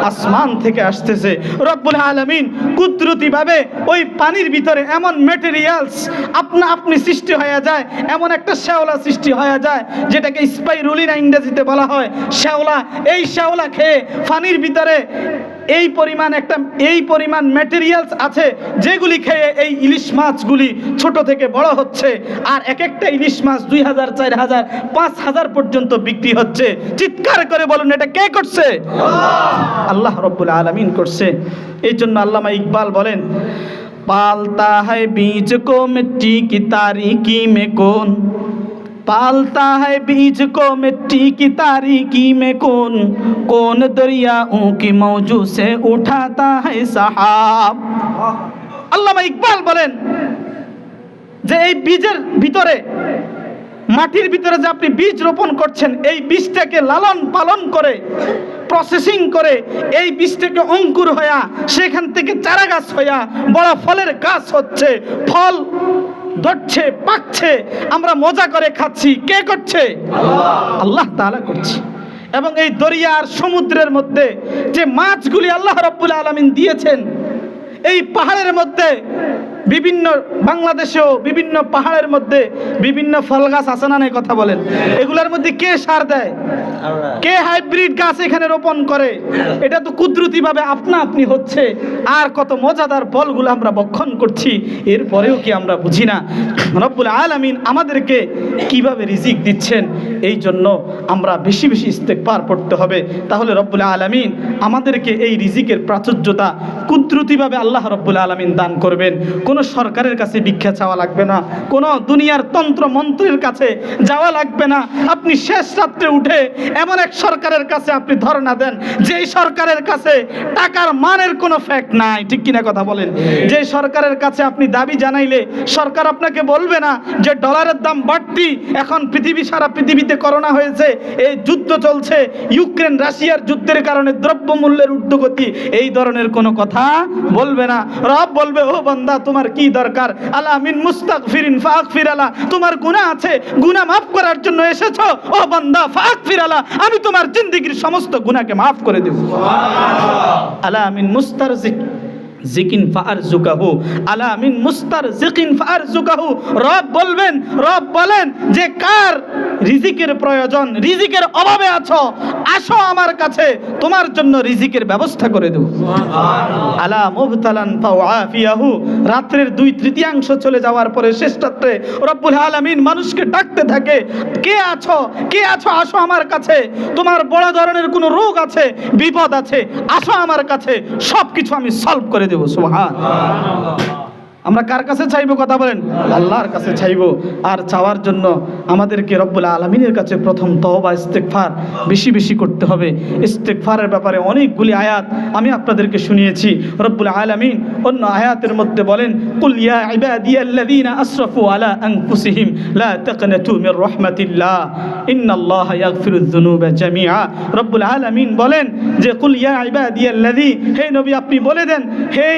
আসমান থেকে আসতেছে। রব্বুল আলামিন কুদরতি ভাবে ওই পানির ভিতরে এমন ম্যাটেরিয়ালস আপনি সৃষ্টি হয়ে যায়, এমন একটা শ্যাওলা সৃষ্টি হয়ে যায় যেটাকে স্পাইরুলিনা ইংরেজিতে বলা হয়, শ্যাওলা। এই শ্যাওলা খেয়ে পানির ভিতরে এই পরিমাণ ম্যাটেরিয়ালস আছে যেগুলি খেয়ে এই ইলিশ মাছগুলি ছোট থেকে বড় হচ্ছে, আর এক একটা ইলিশ মাছ 2000, 4000, 5000 পর্যন্ত বিক্রি হচ্ছে। চিৎকার করে বলুন, এটা কে করছে? আল্লাহ রব্বুল আলামিন করছে। এই জন্য আল্লামা ইকবাল বলেন, পালতা है बीज को मिट्टी की तारीकी में कौन, पालता है बीज को मिट्टी की तारीकी में कौन दरियाओं की मौजू से उठाता है सहाब। আল্লামা ইকবাল বলেন যে এই বীজের ভিতরে, মাটির ভিতরে যে আপনি বীজ রোপণ করছেন, এই বীজটাকে লালন পালন করে প্রসেসিং করে এই বীজটাকে অঙ্কুর হইয়া সেখান থেকে চারা গাছ হইয়া বড় ফলের গাছ হচ্ছে, ফল ধরছে, পাকছে, আমরা মজা করে খাচ্ছি। কে করছে? আল্লাহ তাআলা করছে। এবং এই দরিয়া আর সমুদ্রের মধ্যে যে মাছগুলি আল্লাহ রাব্বুল আলামিন দিয়েছেন, এই পাহাড়ের মধ্যে বিভিন্ন, বাংলাদেশেও বিভিন্ন পাহাড়ের মধ্যে বিভিন্ন ফল গাছ আছে না নাই? কথা বলেন, এগুলোর মধ্যে কে সার দেয়? কে হাইব্রিড গাছ এখানে রোপণ করে? এটা তো কুদরতি ভাবে আপনি হচ্ছে। আর কত মজাদার ফলগুলো আমরা ভক্ষণ করছি, এরপরেও কি আমরা বুঝি না রব্বুল আলামিন আমাদেরকে কিভাবে রিজিক দিচ্ছেন? এই জন্য আমরা বেশি বেশি ইস্তেগফার পড়তে হবে। তাহলে রব্বুল আলামিন আমাদেরকে এই রিজিকের প্রাচুর্যতা কুদরতিভাবে আল্লাহ রব্বুল আলামিন দান করবেন। কোনো সরকারের কাছে ভিক্ষা চাওয়া লাগবে না, কোনো দুনিয়ার তন্ত্র মন্ত্রের কাছে যাওয়া লাগবে না। আপনি শেষ রাত্রে উঠে এমন এক সরকারের কাছে আপনি ধর্ণা দেন, যেই সরকারের কাছে টাকার মানের কোনো ফ্যাক্ট নাই, ঠিক কিনা কথা বলেন? যে সরকারের কাছে আপনি দাবি জানাইলে সরকার আপনাকে বলবে না যে ডলারের দাম বাড়তি, এখন সারা পৃথিবীতে করোনা হয়েছে, এই যুদ্ধ চলছে, ইউক্রেন রাশিয়ার যুদ্ধের কারণে দ্রব্যমূল্যের ঊর্ধ্বগতি, এই ধরনের কোনো কথা বলবে না। রব বলবে, ও বান্দা তোমার কি দরকার? আলা মিন মুস্তাগফিরিন ফাগফির আলা, তোমার গুনাহ আছে, গুনাহ মাফ করার জন্য এসেছো, ও বান্দা ফাগফির আলা, আমি তোমার জিন্দেগীর সমস্ত গুনাহকে মাফ করে দেব। সুবহানাল্লাহ। আলা মিন জিকিন ফারজুকাহু, আলা মিন মুস্তারজিকিন ফারজুকাহু। রব বলেন যে কার রিজিকের প্রয়োজন, রিজিকের অভাবে আছো, আসো আমার কাছে, তোমার জন্য রিজিকের ব্যবস্থা করে দেব। সুবহানাল্লাহ। আলা মুবতালান ফাওয়াফিয়াহু, রাত্রের 2/3 চলে যাওয়ার পরে শেষ রাত্রে রব্বুল আলামিন মানুষকে ডাকতে থাকে, কে আছো, কে আছো, আসো আমার কাছে, তোমার বড় ধরনের কোনো রোগ আছে, বিপদ আছে, আসো আমার কাছে, সবকিছু আমি সলভ করে দেব। সুবহানাল্লাহ। আমরা কার কাছে চাইবো? কথা বলেন, আল্লাহর কাছে চাইবো। আর চাওয়ার জন্য আমাদেরকে রব্বুল আলামিনের কাছে প্রথম তওবা ইস্তেগফার বেশি বেশি করতে হবে। ইস্তেগফারের ব্যাপারে অনেকগুলি আয়াত আমি আপনাদেরকে শুনিয়েছি। রব্বুল আলামিন অন্য আয়াতের মধ্যে বলেন, কুল ইয়া ইবাদিয়াল্লাযীনা আসরাফু আলা আনফুসিহিম লা তাকনাতু মির রাহমাতিল্লাহ ইন্নাল্লাহা ইয়াগফিরুয যুনুবা জামিআ। রব্বুল আলামিন বলেন যে কুল ইয়া ইবাদিয়াল্লাযী, হে নবী আপনি বলে দেন, হে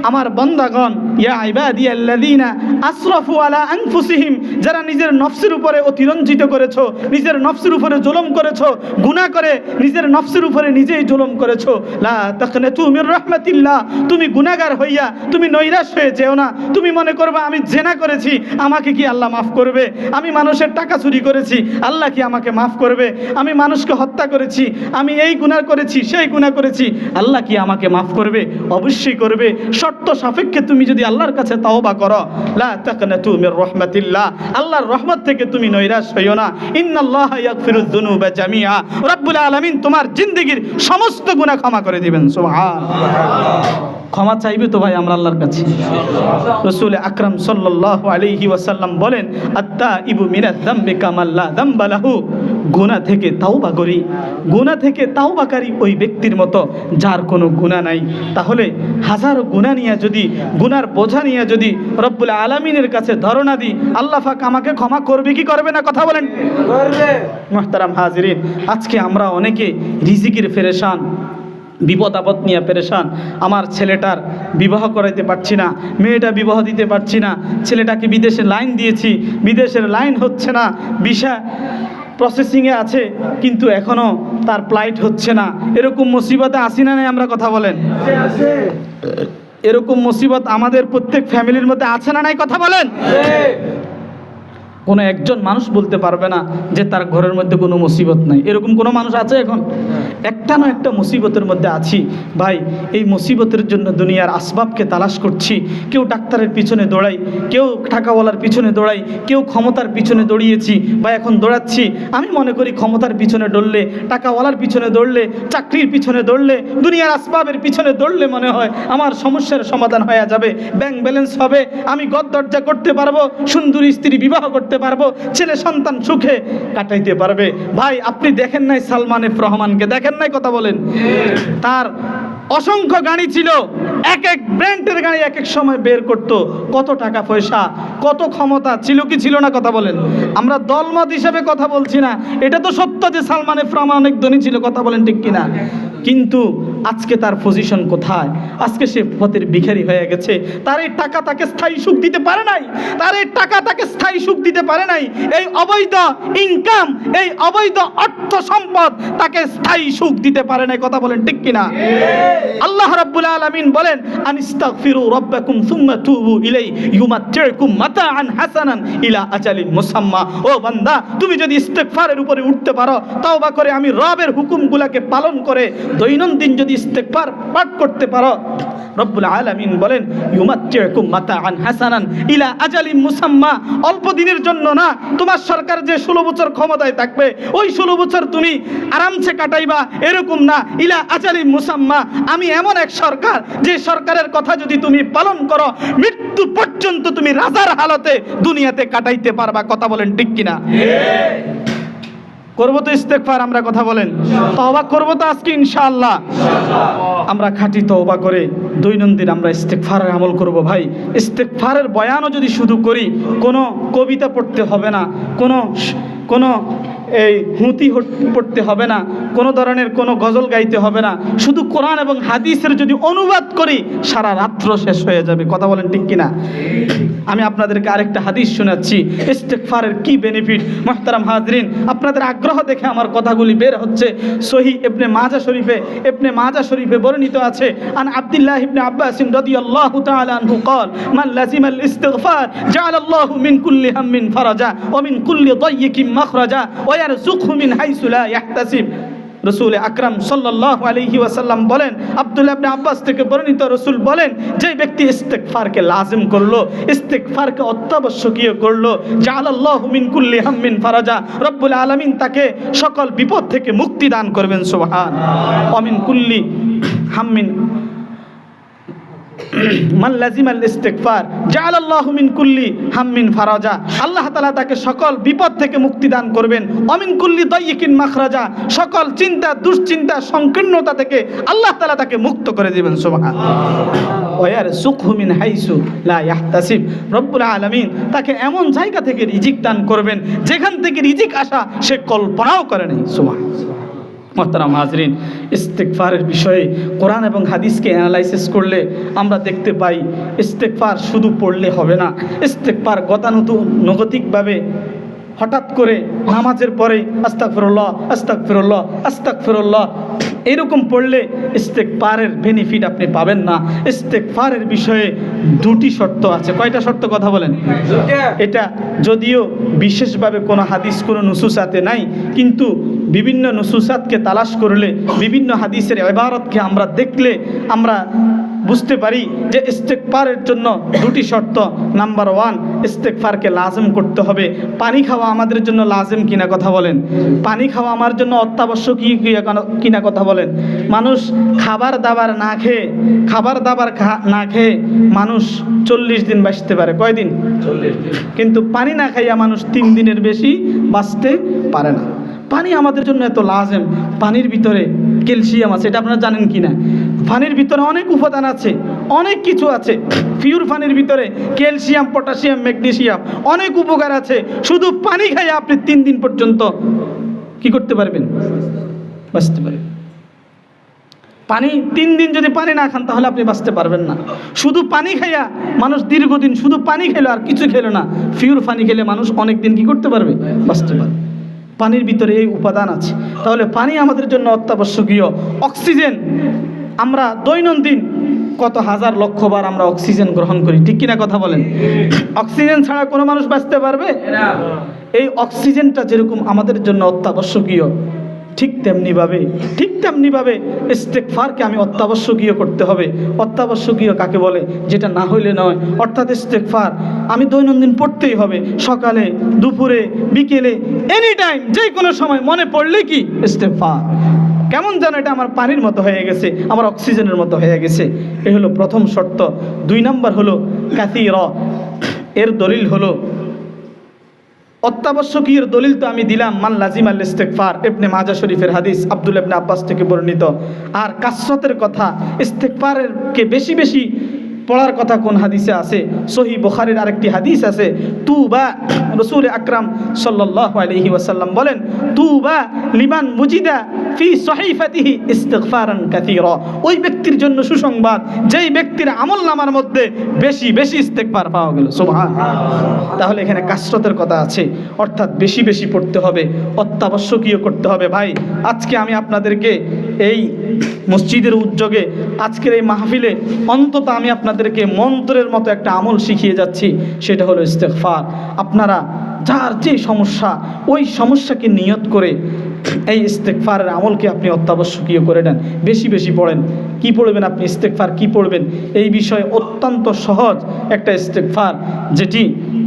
আমার বান্দাগণ, ইয়া ইবাদিয়াল্লাযীনা আসরাফু আলা আনফুসিহিম, যারা নিজের নফসের উপরে অতিরঞ্জিত করেছো, নিজের নফসের উপরে জুলুম করেছো, গুনাহ করে নিজের নফসের উপরে নিজেই জুলুম করেছো, লা তাকনাতু মির রাহমাতিল্লাহ, তুমি গুনাহগার হইয়া তুমি নৈরাশ হয়ে যেও না। তুমি মনে করবে আমি জিনা করেছি, আমাকে কি আল্লাহ মাফ করবে? আমি মানুষের টাকা চুরি করেছি, আল্লাহ কি আমাকে মাফ করবে? আমি মানুষকে হত্যা করেছি, আমি এই গুনাহ করেছি, সেই গুনাহ করেছি, আল্লাহ কি আমাকে মাফ করবে? অবশ্যই করবে, শর্ত সাপেক্ষে তুমি যদি আল্লাহর কাছে তাওবা করো। লা তাকনাতু মির রাহমাতিল্লাহ, আল্লাহর রহমত থেকে তুমি নৈরাশ হইও না। ইন্নাল্লাহা ইয়াগফিরুয যুনুবা জামিআ, রব্বুল আলামিন তোমার জিন্দেগীর সমস্ত গুনাহ ক্ষমা করে দিবেন। সুবহানাল্লাহ। ক্ষমা চাইবে তো ভাই আমরা আল্লাহর কাছে। রাসূল আকরাম সাল্লাল্লাহু আলাইহি ওয়াসাল্লাম বলেন, আত-তাইবু মিনায যামবি কামান লা যামবা লাহু, গুনাহ থেকে তাওবা করি, গুনাহ থেকে তাওবাকারী ওই ব্যক্তির মতো যার কোনো গুনাহ নাই। তাহলে হাজারো গুনাহ নিয়ে যদি, গুনার বোঝা নিয়ে যদি রব্বুল আলামিনের কাছে ধারণা দিই, আল্লাহ পাক আমাকে ক্ষমা করবে কি করবে না? কথা বলেন। করবে। মুহতারাম হাজিরিন, আজকে আমরা অনেকে রিজিকের পেরেশান, বিপদ আপদ নিয়ে পেরেশান, আমার ছেলেটার বিবাহ করাইতে পারছি না, মেয়েটা বিবাহ দিতে পারছি না, ছেলেটাকে বিদেশে লাইন দিয়েছি, বিদেশের লাইন হচ্ছে না, ভিসা প্রসেসিংয়ে আছে কিন্তু এখনও তার ফ্লাইট হচ্ছে না। এরকম মুসিবতে আসি না নাই আমরা কথা বলেন? এরকম মুসিবত আমাদের প্রত্যেক ফ্যামিলির মধ্যে আছে না নাই কথা বলেন? কোনো একজন মানুষ বলতে পারবে না যে তার ঘরের মধ্যে কোনো মুসিবত নাই। এরকম কোনো মানুষ আছে এখন? একটা না একটা মুসিবতের মধ্যে আছি ভাই। এই মুসিবতের জন্য দুনিয়ার আসবাবকে তালাশ করছি। কেউ ডাক্তারের পিছনে দৌড়াই, কেউ টাকাওয়ালার পিছনে দৌড়াই, কেউ ক্ষমতার পিছনে দৌড়িয়েছি বা এখন দৌড়াচ্ছি। আমি মনে করি ক্ষমতার পিছনে দৌড়লে, টাকাওয়ালার পিছনে দৌড়লে, চাকরির পিছনে দৌড়লে, দুনিয়ার আসবাবের পিছনে দৌড়লে মনে হয় আমার সমস্যার সমাধান হয়ে যাবে, ব্যাংক ব্যালেন্স হবে, আমি ঘর দরজা করতে পারবো, সুন্দরী স্ত্রী বিবাহ করতে পারবো, ছেলে সন্তান সুখে কাটাইতে পারবে। ভাই আপনি দেখেন নাই সালমান এফ রহমানকে? দেখেন নাই কথা বলেন? তার অসংখ্য গাড়ি ছিল, এক এক ব্র্যান্ডের গাড়ি এক এক সময় বের করত। কত টাকা পয়সা, কত ক্ষমতা ছিল কি ছিল না কথা বলেন? আমরা দলমত হিসেবে কথা বলছি না, এটা তো সত্য যে সালমান এফ রহমান অনেক ধনী ছিল, কথা বলেন ঠিক কিনা? কিন্তু আজকে তার পজিশন কোথায়? আজকে সে পথের ভিখারি হয়ে গেছে। তার এই টাকা তাকে স্থায়ী সুখ দিতে পারে নাই, তার এই টাকা তাকে স্থায়ী সুখ দিতে পারে নাই। এই অবৈধ ইনকাম, এই অবৈধ অর্থ সম্পদ তাকে স্থায়ী সুখ দিতে পারে নাই, কথা বলেন ঠিক কিনা? আল্লাহ রাব্বুল আলামিন বলেন, আনিস্তাগফিরু রাব্বাকুম সুম্মা তুবু ইলাইহি ইউমাত্তিউকুম মাতাআন হাসানান ইলা আজালিন মুসাম্মা। ও বান্দা, তুমি যদি ইস্তেগফারের উপরে উঠতে পারো, তওবা করে আমি রবের হুকুমগুলোকে পালন করে দৈনন্দিন যদি ইস্তেগফার পাঠ করতে পারো, রব্বুল আলামিন বলেন ইউমাত্তিউকুম মাতাআন হাসানান ইলা আজালিন মুসাম্মা। অল্প দিনের জন্য না, তোমার সরকার যে 16 বছর ক্ষমতায় থাকবে, ওই 16 বছর তুমি আরামসে কাটাইবা এরকম না। ইলা আজালিন মুসাম্মা, আমি এমন এক সরকার, যে সরকারের কথা যদি তুমি পালন করো, মৃত্যু পর্যন্ত তুমি রাজার হালতে দুনিয়াতে কাটাইতে পারবা, কথা বলেন ঠিক কিনা? করবো তো ইস্তেগফার আমরা, কথা বলেন? তওবা করবো তো আজকে ইনশাআল্লাহ। আমরা খাঁটি তওবা করে দৈনন্দিন আমরা ইস্তেগফারের আমল করব ভাই। ইস্তেগফারের বয়ানও যদি শুধু করি, কোনো কবিতা পড়তে হবে না, কোনো এই হুঁতি পড়তে হবে না, কোনো ধরনের কোনো গজল গাইতে হবে না, শুধু কোরআন এবং হাদিসের যদি অনুবাদ করি সারা রাত্র শেষ হয়ে যাবে, কথা বলেন ঠিক কিনা? আমি আপনাদেরকে আরেকটা হাদিস শোনাচ্ছি, ইস্তেগফারের কি বেনিফিট। মুহতারাম হাজরিন, আপনাদের আগ্রহ দেখে আমার কথাগুলি বের হচ্ছে। সহিহ ইবনে মাজাহ শরীফে বর্ণিত আছে, আন আব্দুল্লাহ ইবনে আব্বাস রাদিয়াল্লাহু তাআলা আনহু قال من لزم الاستغفار جعل الله من كل هم فرجا ومن كل ضيق مخرجا ويرزقه من حيث لا يحتسب। রসুল আকরাম সাল্লাল্লাহু আলাইহি ওয়াসাল্লাম বলেন, আব্দুল্লাহ ইবনে আব্বাস থেকে বর্ণিত, রসুল বলেন, যে ব্যক্তি ইস্তেগফারকে লাজিম করলো, ইস্তেগফারকে অত্যাবশ্যকীয় করলো, জাআলাল্লাহু মিন কুল্লি হাম্মিন ফারাজা, রব্বুল আলামিন তাকে সকল বিপদ থেকে মুক্তি দান করবেন, সুবহান। ওয়া মিন কুল্লি হাম্মিন মান লাজিমাল ইস্তিগফার জাআলাল্লাহু মিন কুল্লি হাম্মিন ফারাজা, আল্লাহ তাআলা তাকে সকল বিপদ থেকে মুক্তি দান করবেন। অমিন কুল্লি দাইয়িকিন মাখরাজা, সকল চিন্তা, দুশ্চিন্তা, সংকীর্ণতা থেকে আল্লাহ তাআলা তাকে মুক্ত করে দিবেন, সুবহানাল্লাহ। ওয়া ইয়ারযুকহু মিন হাইসু লা ইয়াহতাসিব, রব্বুল আলামিন তাকে এমন জায়গা থেকে রিজিক দান করবেন যেখান থেকে রিজিক আসা সে কল্পনাও করে নাই, সুবহানাল্লাহ। মুহতারাম হাজরিন, ইস্তেগফারের বিষয়ে কোরআন এবং হাদিসকে অ্যানালাইসিস করলে আমরা দেখতে পাই, ইস্তেগফার শুধু পড়লে হবে না। ইস্তেগফার গতানুগতিকভাবে হঠাৎ করে নামাজের পরে আস্তাগফিরুল্লাহ আস্তাগফিরুল্লাহ আস্তাগফিরুল্লাহ এরকম পড়লে ইস্তেগফারের বেনিফিট আপনি পাবেন না। ইস্তেগফারের বিষয়ে দুটি শর্ত আছে। কয়টা শর্ত, কথা বলেন? এটা যদিও বিশেষভাবে কোনো হাদিস, কোনো নুসুসাতে নাই, কিন্তু বিভিন্ন নুসুসাতকে তালাশ করলে, বিভিন্ন হাদিসের ইবারতকে আমরা দেখলে আমরা বুঝতে পারি যে ইস্তেগফারের জন্য দুটি শর্ত। নাম্বার 1, ইস্তেগফারকে লাজিম করতে হবে। পানি খাওয়া আমাদের জন্য লাজিম কিনা, কথা বলেন? পানি খাওয়া আমার জন্য অত্যাবশ্যকীয় কিনা, কথা বলেন? মানুষ খাবার দাবার না খেয়ে মানুষ 40 দিন বাঁচতে পারে। কয়দিন? 40 দিন। কিন্তু পানি না খাইয়া মানুষ 3 দিনের বেশি বাঁচতে পারে না। পানি আমাদের জন্য এত লাজেম। পানির ভিতরে ক্যালসিয়াম আছে, এটা আপনারা জানেন কি না? পানির ভিতরে অনেক উপাদান আছে, অনেক কিছু আছে। পিওর পানির ভিতরে ক্যালসিয়াম, পটাশিয়াম, ম্যাগনেসিয়াম অনেক উপকার আছে। শুধু পানি খাইয়ে আপনি 3 দিন পর্যন্ত কি করতে পারবেন? বাঁচতে পারবেন। পানি 3 দিন যদি পানি না খান তাহলে আপনি বাঁচতে পারবেন না। শুধু পানি খাইয়া মানুষ দীর্ঘদিন শুধু পানি খেলো আর কিছু খেলো না, পিওর পানি খেলে মানুষ অনেক দিন কি করতে পারবে? বাঁচতে পারবে। পানির ভিতরে এই উপাদান আছে। তাহলে পানি আমাদের জন্য অত্যাবশ্যকীয়। অক্সিজেন, আমরা দৈনন্দিন কত হাজার লক্ষ বার আমরা অক্সিজেন গ্রহণ করি, ঠিক কিনা কথা বলেন? অক্সিজেন ছাড়া কোনো মানুষ বাঁচতে পারবে? এই অক্সিজেনটা যেরকম আমাদের জন্য অত্যাবশ্যকীয়, ঠিক তেমনিভাবে ইস্তেগফারকে আমি অত্যাবশ্যকীয় করতে হবে। অত্যাবশ্যকীয় কাকে বলে? যেটা না হইলে নয়। অর্থাৎ ইস্তেগফার আমি দৈনন্দিন পড়তেই হবে, সকালে, দুপুরে, বিকেলে, এনি টাইম, যে কোনো সময় মনে পড়লে কি ইস্তেগফার। কেমন যেন এটা আমার পানির মতো হয়ে গেছে, আমার অক্সিজেনের মতো হয়ে গেছে। এ হলো প্রথম শর্ত। 2 নম্বর হলো কাসীরা। এর দলিল হলো অত্যাবশ্যকীয় দলিল তো আমি দিলাম, মান লাজিমাল ইস্তেগফার, ইবনে মাজাহ শরীফের হাদিস, আব্দুল্লাহ ইবনে আব্বাস থেকে বর্ণিত। আর কাসরতের কথা, ইস্তেগফারের কে বেশি বেশি পড়ার কথা কোন হাদিসে আছে? সহিহ বুখারীর আরেকটি হাদিস আছে, তুবা, রাসূল আকরাম সাল্লাল্লাহু আলাইহি ওয়াসাল্লাম বলেন, তুবা লিমান মুজিদা ফি সহিফাতিহি ইস্তিগফারান কাসীরা। ওই ব্যক্তির জন্য সুসংবাদ যেই ব্যক্তির আমলনামার মধ্যে বেশি বেশি ইস্তেগফার পাওয়া গেল। সুবহানাল্লাহ। তাহলে এখানে কাসরতের কথা আছে, অর্থাৎ বেশি বেশি পড়তে হবে, অত্যাবশ্যকীয় করতে হবে। ভাই, আজকে আমি আপনাদেরকে এই মসজিদের উদ্যোগে আজকের এই মাহফিলে অন্তত আমি আপনাদেরকে মন্ত্রের মতো একটা আমল শিখিয়ে যাচ্ছি, সেটা হলো ইস্তেগফার। আপনারা যার যে সমস্যা, ওই সমস্যাকে নিয়ত করে এই ইস্তেগফারের আমলকে আপনি অত্যাবশ্যকীয় করে নেন, বেশি বেশি পড়েন। কি পড়বেন আপনি? ইস্তেগফার কি পড়বেন? এই বিষয়ে অত্যন্ত সহজ একটা ইস্তেগফার, যেটি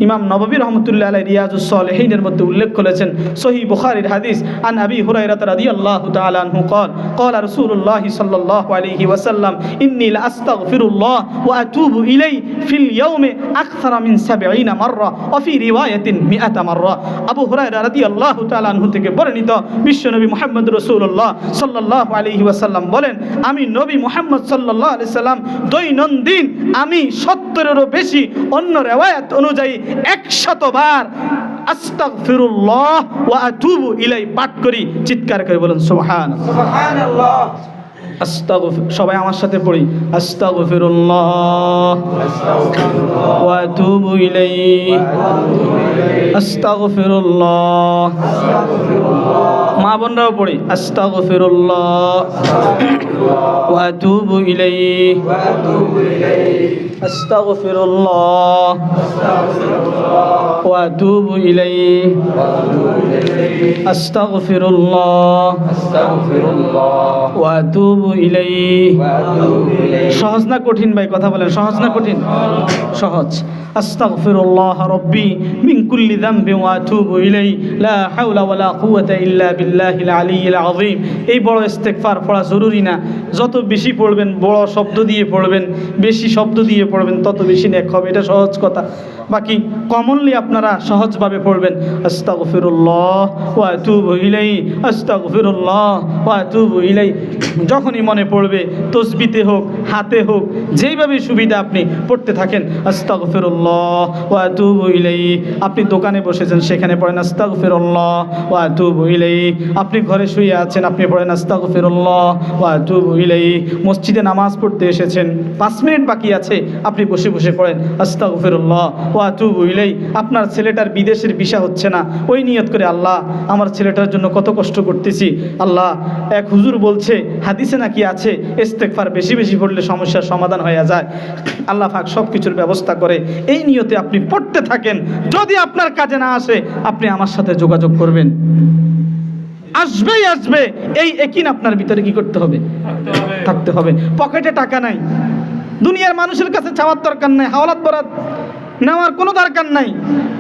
ইমাম নববী রহমতুল্লাহ আলাইহি রিয়াজুস সালিহিনের মধ্যে উল্লেখ করেছেন। সহিহ বুখারীর হাদিস, আন আবি হুরায়রা রাদিয়াল্লাহু তাআলা আনহু قال قال رسول الله صلى الله عليه وسلم إني لأستغفر الله وأتوب إليه في اليوم أكثر من 70 مرة وفي رواية 100 مرة। আবু হুরায়রা রাদিয়াল্লাহু তাআলা আনহু থেকে বর্ণিত বিশ্বনবী মুহাম্মদ রাসূলুল্লাহ সাল্লাল্লাহু আলাইহি ওয়াসাল্লাম বলেন, আমি নবী মুহাম্মদ সাল্লাল্লাহু আলাইহি সাল্লাম দৈনন্দিন আমি 70-এরও বেশি, অন্য রিওয়ায়াত অনুযায়ী 100 বার আস্তাগফিরুল্লাহ ওয়া আতুবু ইলাই পাঠ করি। চিৎকার করে বলেন সুবহানাল্লাহ। সবাই আমার সাথে পড়ি, আস্তাগফিরুল্লাহ ওয়া আতুবু ইলাইহি, আস্তাগফিরুল্লাহ। মা বোনরাও পড়ি, আস্তাগফিরুল্লাহ ওয়া আতুবু ইলাইহি, আস্তাগফিরুল্লাহ ওয়া আতুবু ইলাইহি, আস্তাগফিরুল্লাহ ওয়া আতুবু ইলাইহি। সহজ না কঠিন ভাই? কথা বলেন, সহজ না কঠিন? সহজ। আস্তাগফিরুল্লাহ রাব্বি মিন কুল্লি যামবি ওয়া আতুবু ইলাইহি, লা হাওলা ওয়ালা কুওয়াতা ইল্লা বিল্লাহিল আলিয়্যিল আযীম। এই বড় ইস্তেগফার পড়া জরুরি না? যত বেশি পড়বেন, বড় শব্দ দিয়ে পড়বেন, বেশি শব্দ দিয়ে পড়বেন, তত বেশি নেক হবে। এটা সহজ কথা। বাকি কমনলি আপনারা সহজভাবে পড়বেন, আস্তাগফিরুল্লাহ ওয়া আতুবু ইলাইহি, আস্তাগফিরুল্লাহ ওয়া আতুবু ইলাইহি। যখনই মনে পড়বে, তসবিতে হোক, হাতে হোক, যেইভাবে সুবিধা আপনি পড়তে থাকেন, আস্তাগফিরুল্লাহ ওয়া আতুবু ইলাইহি। আপনি দোকানে বসেছেন, সেখানে পড়েন আস্তাগফিরুল্লাহ ওয়া আতুবু ইলাইহি। আপনি ঘরে শুয়ে আছেন, আপনি পড়েন আস্তাগফিরুল্লাহ ওয়া আতুবু ইলাইহি। মসজিদে নামাজ পড়তে এসেছেন, 5 মিনিট বাকি আছে, আপনি বসে বসে পড়েন আস্তাগফিরুল্লাহ ওয়া আতুবু ইলাইহি। আপনার ছেলেটার বিদেশের ভিসা হচ্ছে না, ওই নিয়ত করে, আল্লাহ আমার ছেলেটার জন্য কত কষ্ট করতেছি, আল্লাহ, এক হুজুর বলছে, হাদিসে নাকি আছে ইস্তেগফার বেশি বেশি পড়লে সমস্যার সমাধান হয়ে যায়। আল্লাহ পাক সব কিছুর ব্যবস্থা করে। এই নিয়তে আপনি পড়তে থাকেন। যদি আপনার কাজে না আসে, আপনি আমার সাথে যোগাযোগ করবেন, আসবেই আসবে। এই একিন আপনার ভিতরে কি করতে হবে? থাকতে হবে। পকেটে টাকা নাই, দুনিয়ার মানুষের কাছে চাওয়ার দরকার নাই, হাওলাত বরাত নেওয়ার কোনো দরকার নাই।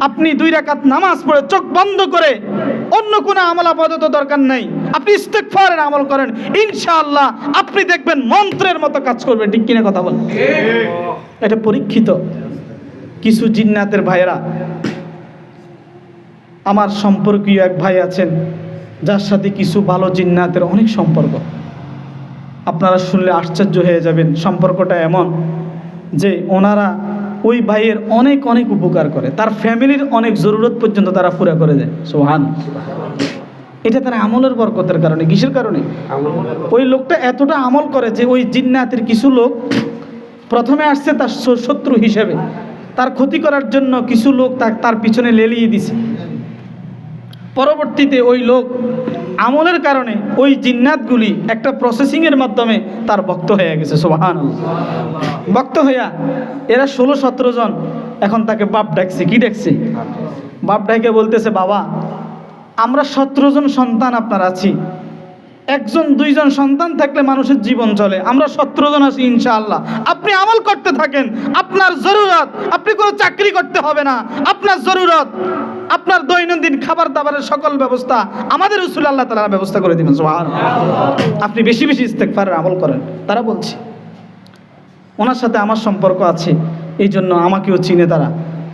আপনি 2 রাকাত নামাজ পড়ে চোখ বন্ধ করে, অন্য কোনো আমল আপাতত দরকার নাই, আপনি ইস্তেগফারের আমল করেন, ইনশাআল্লাহ আপনি দেখবেন মন্ত্রের মতো কাজ করবে। ঠিক কিনা কথা বল? এটা পরীক্ষিত। কিছু জিন্নাতের ভাইরা, আমার সম্পর্কীয় এক ভাই আছেন, যার সাথে কিছু ভালো জিন্নাতের অনেক সম্পর্ক। আপনারা শুনলে আশ্চর্য হয়ে যাবেন। সম্পর্কটা এমন যে ওনারা ওই ভাইয়ের অনেক অনেক উপকার করে, তার ফ্যামিলির অনেক জরুরত পর্যন্ত তারা পুরা করে দেয়। সুবহান। এটা তার আমলের বরকতের কারণে। কিসের কারণে? ওই লোকটা এতটা আমল করে যে ওই জিন্নাতের কিছু লোক প্রথমে আসছে তার শত্রু হিসেবে, তার ক্ষতি করার জন্য কিছু লোক তার পিছনে লেলিয়ে দিছে। পরবর্তীতে ওই লোক আমলের কারণে ওই জিন্নাতগুলি একটা প্রসেসিংয়ের মাধ্যমে তার ভক্ত হয়ে গেছে। সুবহানাল্লাহ। ভক্ত হইয়া এরা 16-17 জন এখন তাকে বাপ ডাকছে। কি ডাকছে? বাপ ডাকে বলতেছে, বাবা আমরা 17 জন সন্তান আপনার আছি, 1-2 জন সন্তান থাকলে মানুষের জীবন চলে, আমরা 17 জন আছি ইনশাআল্লাহ। আপনি আমল করতে থাকেন, আপনার জরুরত, আপনি কোনো চাকরি করতে হবে না, আপনার জরুরত আপনার দৈনন্দিন খাবার দাবারের সকল ব্যবস্থা আমাদের রাসূল আল্লাহ তাআলা ব্যবস্থা করে দিবেন। সুবহানাল্লাহ। আপনি বেশি বেশি ইস্তেগফারের আমল করেন। তারা বলছে ওনার সাথে আমার সম্পর্ক আছে, এই জন্য আমাকেও চিনে তারা।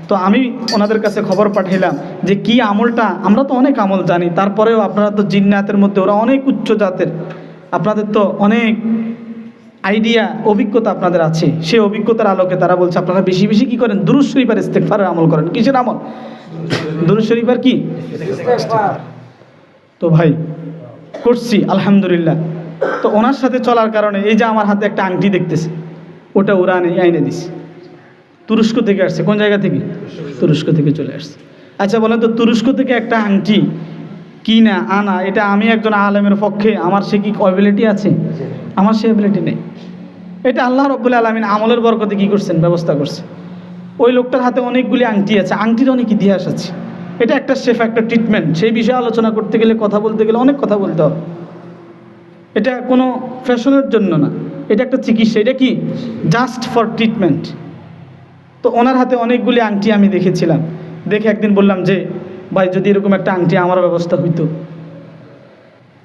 তো আমি ওনাদের কাছে খবর পাঠাইলাম যে কি আমলটা, আমরা তো অনেক আমল জানি, তারপরেও আপনারা তো জিন্নাতের মধ্যে ওরা অনেক উচ্চ জাতের, আপনাদের তো অনেক আইডিয়া অভিজ্ঞতা আপনাদের আছে। সেই অভিজ্ঞতার আলোকে তারা বলছে আপনারা বেশি বেশি কি করেন? দুরূদ শরীফ আর ইস্তেগফারের আমল করেন। কিসের আমল? দুরূদ শরীফ আর কি? তো ভাই করছি আলহামদুলিল্লাহ। তো ওনার সাথে চলার কারণে এই যে আমার হাতে একটা আংটি দেখতেছে, ওটা ওরা আইনে দিছে। তুরস্ক থেকে আসছে। কোন জায়গা থেকে? তুরস্ক থেকে চলে আসছে। আচ্ছা বলেন তো, তুরস্ক থেকে একটা আংটি কিনা আনা, এটা আমি একজন আলেমের পক্ষে আমার সে কি অ্যাবিলিটি আছে? আমার সে অ্যাবিলিটি নেই। এটা আল্লাহ রাব্বুল আলামিন আমলের বরকতে কি করছেন? ব্যবস্থা করছে। ওই লোকটার হাতে অনেকগুলি আংটি আছে, আংটির অনেক ইতিহাস আছে। এটা একটা শেফা, একটা ট্রিটমেন্ট। সেই বিষয়ে আলোচনা করতে গেলে, কথা বলতে গেলে অনেক কথা বলতে হবে। এটা কোনো ফ্যাশনের জন্য না, এটা একটা চিকিৎসা। এটা কি? Just for treatment. তো ওনার হাতে অনেকগুলি আংটি আমি দেখেছিলাম। দেখে একদিন বললাম যে ভাই যদি এরকম একটা আংটি আমার ব্যবস্থা হইতো।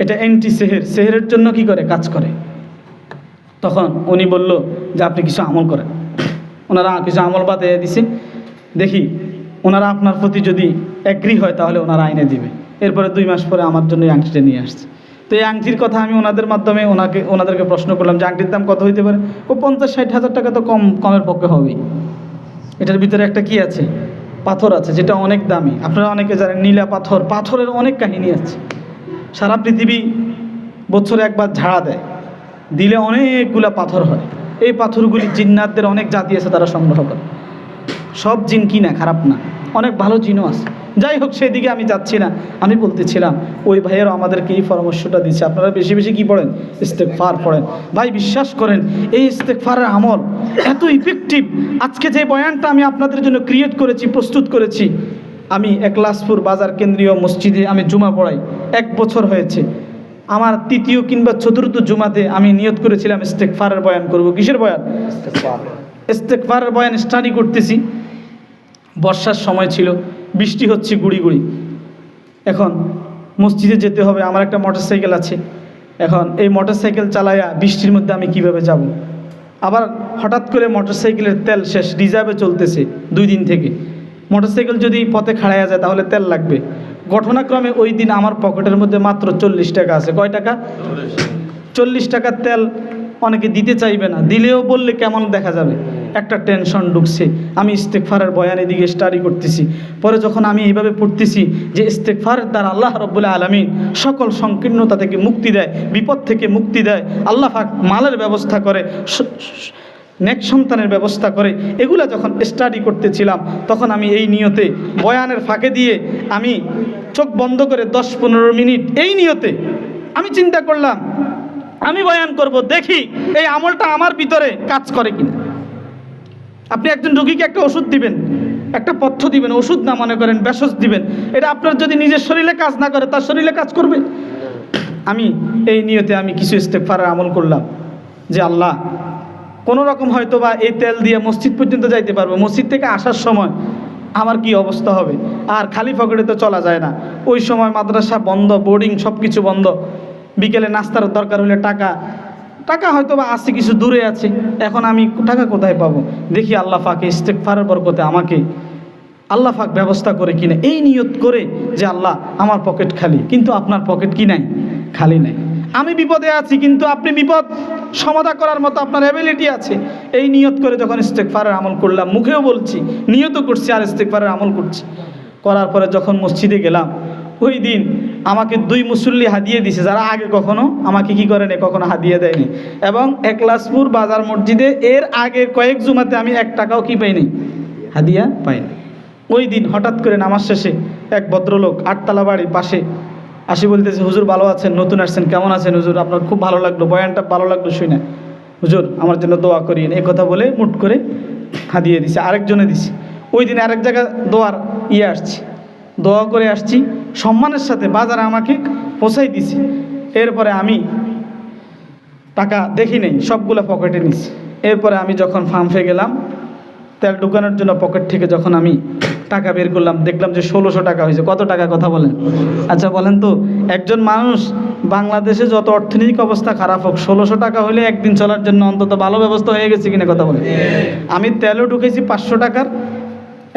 এটা অ্যান্টি সেহেরের জন্য কি করে? কাজ করে। তখন উনি বলল যে আপনি কিছু আমল করেন। ওনারা কিছু আমল বাতিয়ে দিছে। দেখি ওনারা আপনার প্রতি যদি অ্যাগ্রি হয় তাহলে ওনারা আইনে দিবে। এরপরে 2 মাস পরে আমার জন্য এই আংটিটা নিয়ে আসছে। তো এই আংটির কথা আমি ওনাদের মাধ্যমে ওনাদেরকে প্রশ্ন করলাম যে আংটির দাম কত হইতে পারে? ও 50-60 হাজার টাকা তো কমের পক্ষে হবেই। এটার ভিতরে একটা কি আছে? পাথর আছে, যেটা অনেক দামি। আপনারা অনেকে জানেন নীলা পাথর, পাথরের অনেক কাহিনী আছে। সারা পৃথিবী বছরে একবার ঝাড়া দেয়, দিলে অনেকগুলা পাথর হয়। এই পাথরগুলি জিন্নাতদের অনেক জাতি আছে, তারা সংগ্রহ করে। সব জিন কি না, খারাপ না, অনেক ভালো জিনও আছে। যাই হোক, সেই দিকে আমি যাচ্ছি না। আমি বলতেছিলাম ওই ভাইয়েরও আমাদেরকে এই পরামর্শটা দিচ্ছে, আপনারা বেশি বেশি কি পড়েন? ইস্তেগফার পড়েন। ভাই বিশ্বাস করেন, এই ইস্তেগফারের আমল এত ইফেক্টিভ। আজকে যে বয়ানটা আমি আপনাদের জন্য ক্রিয়েট করেছি, প্রস্তুত করেছি, আমি একলাসপুর বাজার কেন্দ্রীয় মসজিদে আমি জুমা পড়াই। 1 বছর হয়েছে। আমার 3য় কিংবা 4র্থ জুমাতে আমি নিয়ত করেছিলাম ইস্তেগফারের বয়ান করব। কিসের বয়ান? ইস্তেগফারের বয়ান স্টাডি করতেছি। বর্ষার সময় ছিল, বৃষ্টি হচ্ছে গুড়ি গুড়ি। এখন মসজিদে যেতে হবে, আমার একটা মোটরসাইকেল আছে। এখন এই মোটরসাইকেল চালাইয়া বৃষ্টির মধ্যে আমি কিভাবে যাব? আবার হঠাৎ করে মোটরসাইকেলের তেল শেষ, রিজার্ভে চলতেছে 2 দিন থেকে। মোটরসাইকেল যদি পথে খাড়াইয়া যায় তাহলে তেল লাগবে। ঘটনাক্রমে ওই দিন আমার পকেটের মধ্যে মাত্র 40 টাকা আছে। কয় টাকা? 40 টাকার তেল অনেকে দিতে চাইবে না, দিলেও বললে কেমন দেখা যাবে। একটা টেনশন ঢুকছে। আমি ইস্তেগফারের বয়ান এদিকে স্টাডি করতেছি। পরে যখন আমি এইভাবে পড়তেছি যে ইস্তেগফারের দ্বারা আল্লাহ রাব্বুল আলামিন সকল সংকীর্ণতা থেকে মুক্তি দেয়, বিপদ থেকে মুক্তি দেয়, আল্লাহ পাক মালের ব্যবস্থা করে, নেক সন্তানের ব্যবস্থা করে। এগুলা যখন স্টাডি করতেছিলাম তখন আমি এই নিয়তে বয়ানের ফাঁকে দিয়ে আমি চোখ বন্ধ করে 10-15 মিনিট এই নিয়তে আমি চিন্তা করলাম আমি বয়ান করব, দেখি এই আমলটা আমার ভিতরে কাজ করে কিনা। আপনি একজন রোগীকে একটা ওষুধ দিবেন, একটা পথ্য দিবেন, ওষুধ না মনে করেন, ভেষজ দিবেন। এটা আপনার যদি নিজের শরীরে কাজ না করে, তার শরীরে কাজ করবে? আমি এই নিয়তে আমি কিছু ইস্তেগফারের আমল করলাম যে আল্লাহ, কোনো রকম হয়তো বা এই তেল দিয়ে মসজিদ পর্যন্ত যাইতে পারবো, মসজিদ থেকে আসার সময় আমার কি অবস্থা হবে? আর খালি পকেটে তো চলা যায় না। ওই সময় মাদ্রাসা বন্ধ, বোর্ডিং সব কিছু বন্ধ। বিকেলে নাস্তার দরকার হলে টাকা হয়তো বা আছে, কিছু দূরে আছে। এখন আমি টাকা কোথায় পাবো? দেখি আল্লাহ পাক ইস্তেগফারের বরকতে আমাকে আল্লাহ পাক ব্যবস্থা করে কিনা। এই নিয়ত করে যে আল্লাহ আমার পকেট খালি, কিন্তু আপনার পকেট কি নাই? খালি নাই। আমি বিপদে আছি, কিন্তু আপনি বিপদ সমাধান করার মতো আপনার অ্যাবিলিটি আছে। এই নিয়ত করে যখন ইস্তেগফারের আমল করলাম, মুখেও বলছি, নিয়তও করছি আর ইস্তেগফারের আমল করছি। করার পরে যখন মসজিদে গেলাম, ওই দিন আমাকে 2 মুসল্লি হাদিয়ে দিছে, যারা আগে কখনো আমাকে কি করেনি, কখনো হাদিয়ে দেয়নি। এবং একলাসপুর বাজার মসজিদে এর আগে কয়েক জুমাতে আমি 1 টাকাও কি পাইনি, হাদিয়া পাইনি। ওই দিন হঠাৎ করে নামাজ শেষে এক ভদ্রলোক 8তলা বাড়ির পাশে আসি বলতেছে, হুজুর ভালো আছেন, নতুন আসছেন, কেমন আছেন হুজুর, আপনার খুব ভালো লাগলো, বয়ানটা ভালো লাগলো শুনে, হুজুর আমার জন্য দোয়া করিয়েন, এই কথা বলে মুট করে হাদিয়ে দিছে। আরেকজনে দিছে। ওই দিন আরেক জায়গায় দোয়ার আসছি, দোয়া করে আসছি, সম্মানের সাথে বাজারে আমাকে পৌঁছাই দিছে। এরপরে আমি টাকা দেখি নেই, সবগুলো পকেটে নিছি। এরপরে আমি যখন ফার্মে গেলাম তেল ঢুকানোর জন্য, পকেট থেকে যখন আমি টাকা বের করলাম, দেখলাম যে 1600 টাকা হয়েছে। কত টাকা কথা বলেন? আচ্ছা বলেন তো, একজন মানুষ বাংলাদেশে যত অর্থনৈতিক অবস্থা খারাপ হোক, 1600 টাকা হলে একদিন চলার জন্য অন্তত ভালো ব্যবস্থা হয়ে গেছে কিনা কথা বলেন? আমি তেলও ঢুকেছি 500 টাকার,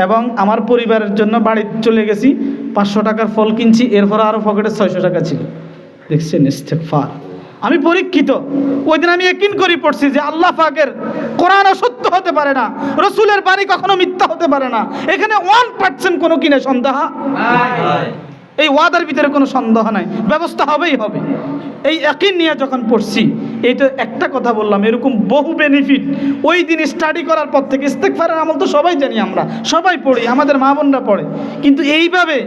এবং আমার পরিবারের জন্য বাড়ি চলে গেছি 500 টাকার ফল কিনছি। এরপর আরও পকেটে 600 টাকা ছিল। দেখছেন ইস্তেগফার। আমি পরীক্ষিত। ওই দিন আমি ইয়াকিন করে পড়ছি যে আল্লাহ পাকের কোরআন অসত্য হতে পারে না, রসুলের বাণী কখনো মিথ্যা হতে পারে না। এখানে 1% কোনো কিনে সন্দেহ নাই, এই ওয়াদার ভিতরে কোনো সন্দেহ নাই, ব্যবস্থা হবেই হবে। এই ইয়াকিন নিয়ে যখন পড়ছি, এটা একটা কথা বললাম, এরকম বহু বেনিফিট ওই দিন স্টাডি করার পর থেকে। ইস্তেগফারের আমল তো সবাই জানি, আমরা সবাই পড়ি, আমাদের মা বোনরা পড়ে, কিন্তু এইভাবে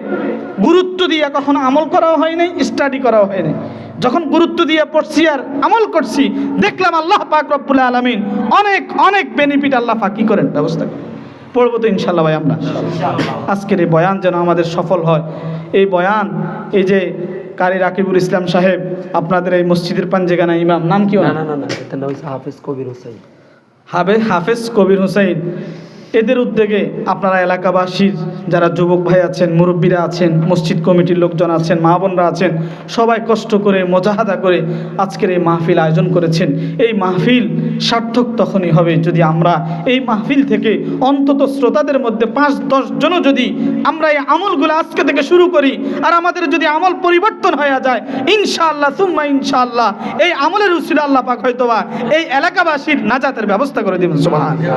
গুরুত্ব দিয়ে কখনো আমল করাও হয় নাই, স্টাডি করাও হয় নাই। যখন গুরুত্ব দিয়ে পড়ছি আর আমল করছি, দেখলাম আল্লাহ পাক রব্বুল আলামিন অনেক অনেক বেনিফিট আল্লাহ পাক কি করেন, ব্যবস্থা করেন। পড়বো তো ইনশাল্লাহ ভাই আমরা। আজকের এই বয়ান যেন আমাদের সফল হয়। এই বয়ান, এই যে কারি রাকিবুল ইসলাম সাহেব, আপনাদের এই মসজিদের পাঞ্জেগানা ইমাম, নাম কি? না, এটা নাম হচ্ছে হাফেজ কবির হোসেন। হাফেজ কবির হোসেন, এদের উদ্যোগে আপনারা এলাকাবাসীর যারা যুবক ভাই আছেন, মুরব্বীরা আছেন, মসজিদ কমিটির লোকজন আছেন, মা বোনরা আছেন, সবাই কষ্ট করে মুজাহাদা করে আজকের এই মাহফিল আয়োজন করেছেন। এই মাহফিল সার্থক তখনই হবে যদি আমরা এই মাহফিল থেকে অন্তত শ্রোতাদের মধ্যে 5-10 জনও যদি আমরা এই আমলগুলো আজকে থেকে শুরু করি, আর আমাদের যদি আমল পরিবর্তন হয়ে যায়, ইনশাআল্লাহ সুম্মা ইনশাআল্লাহ এই আমলের উসিলা আল্লাহ পাক হয়তোবা এই এলাকাবাসীর নাজাতের ব্যবস্থা করে দেবেন। সুবহানাল্লাহ।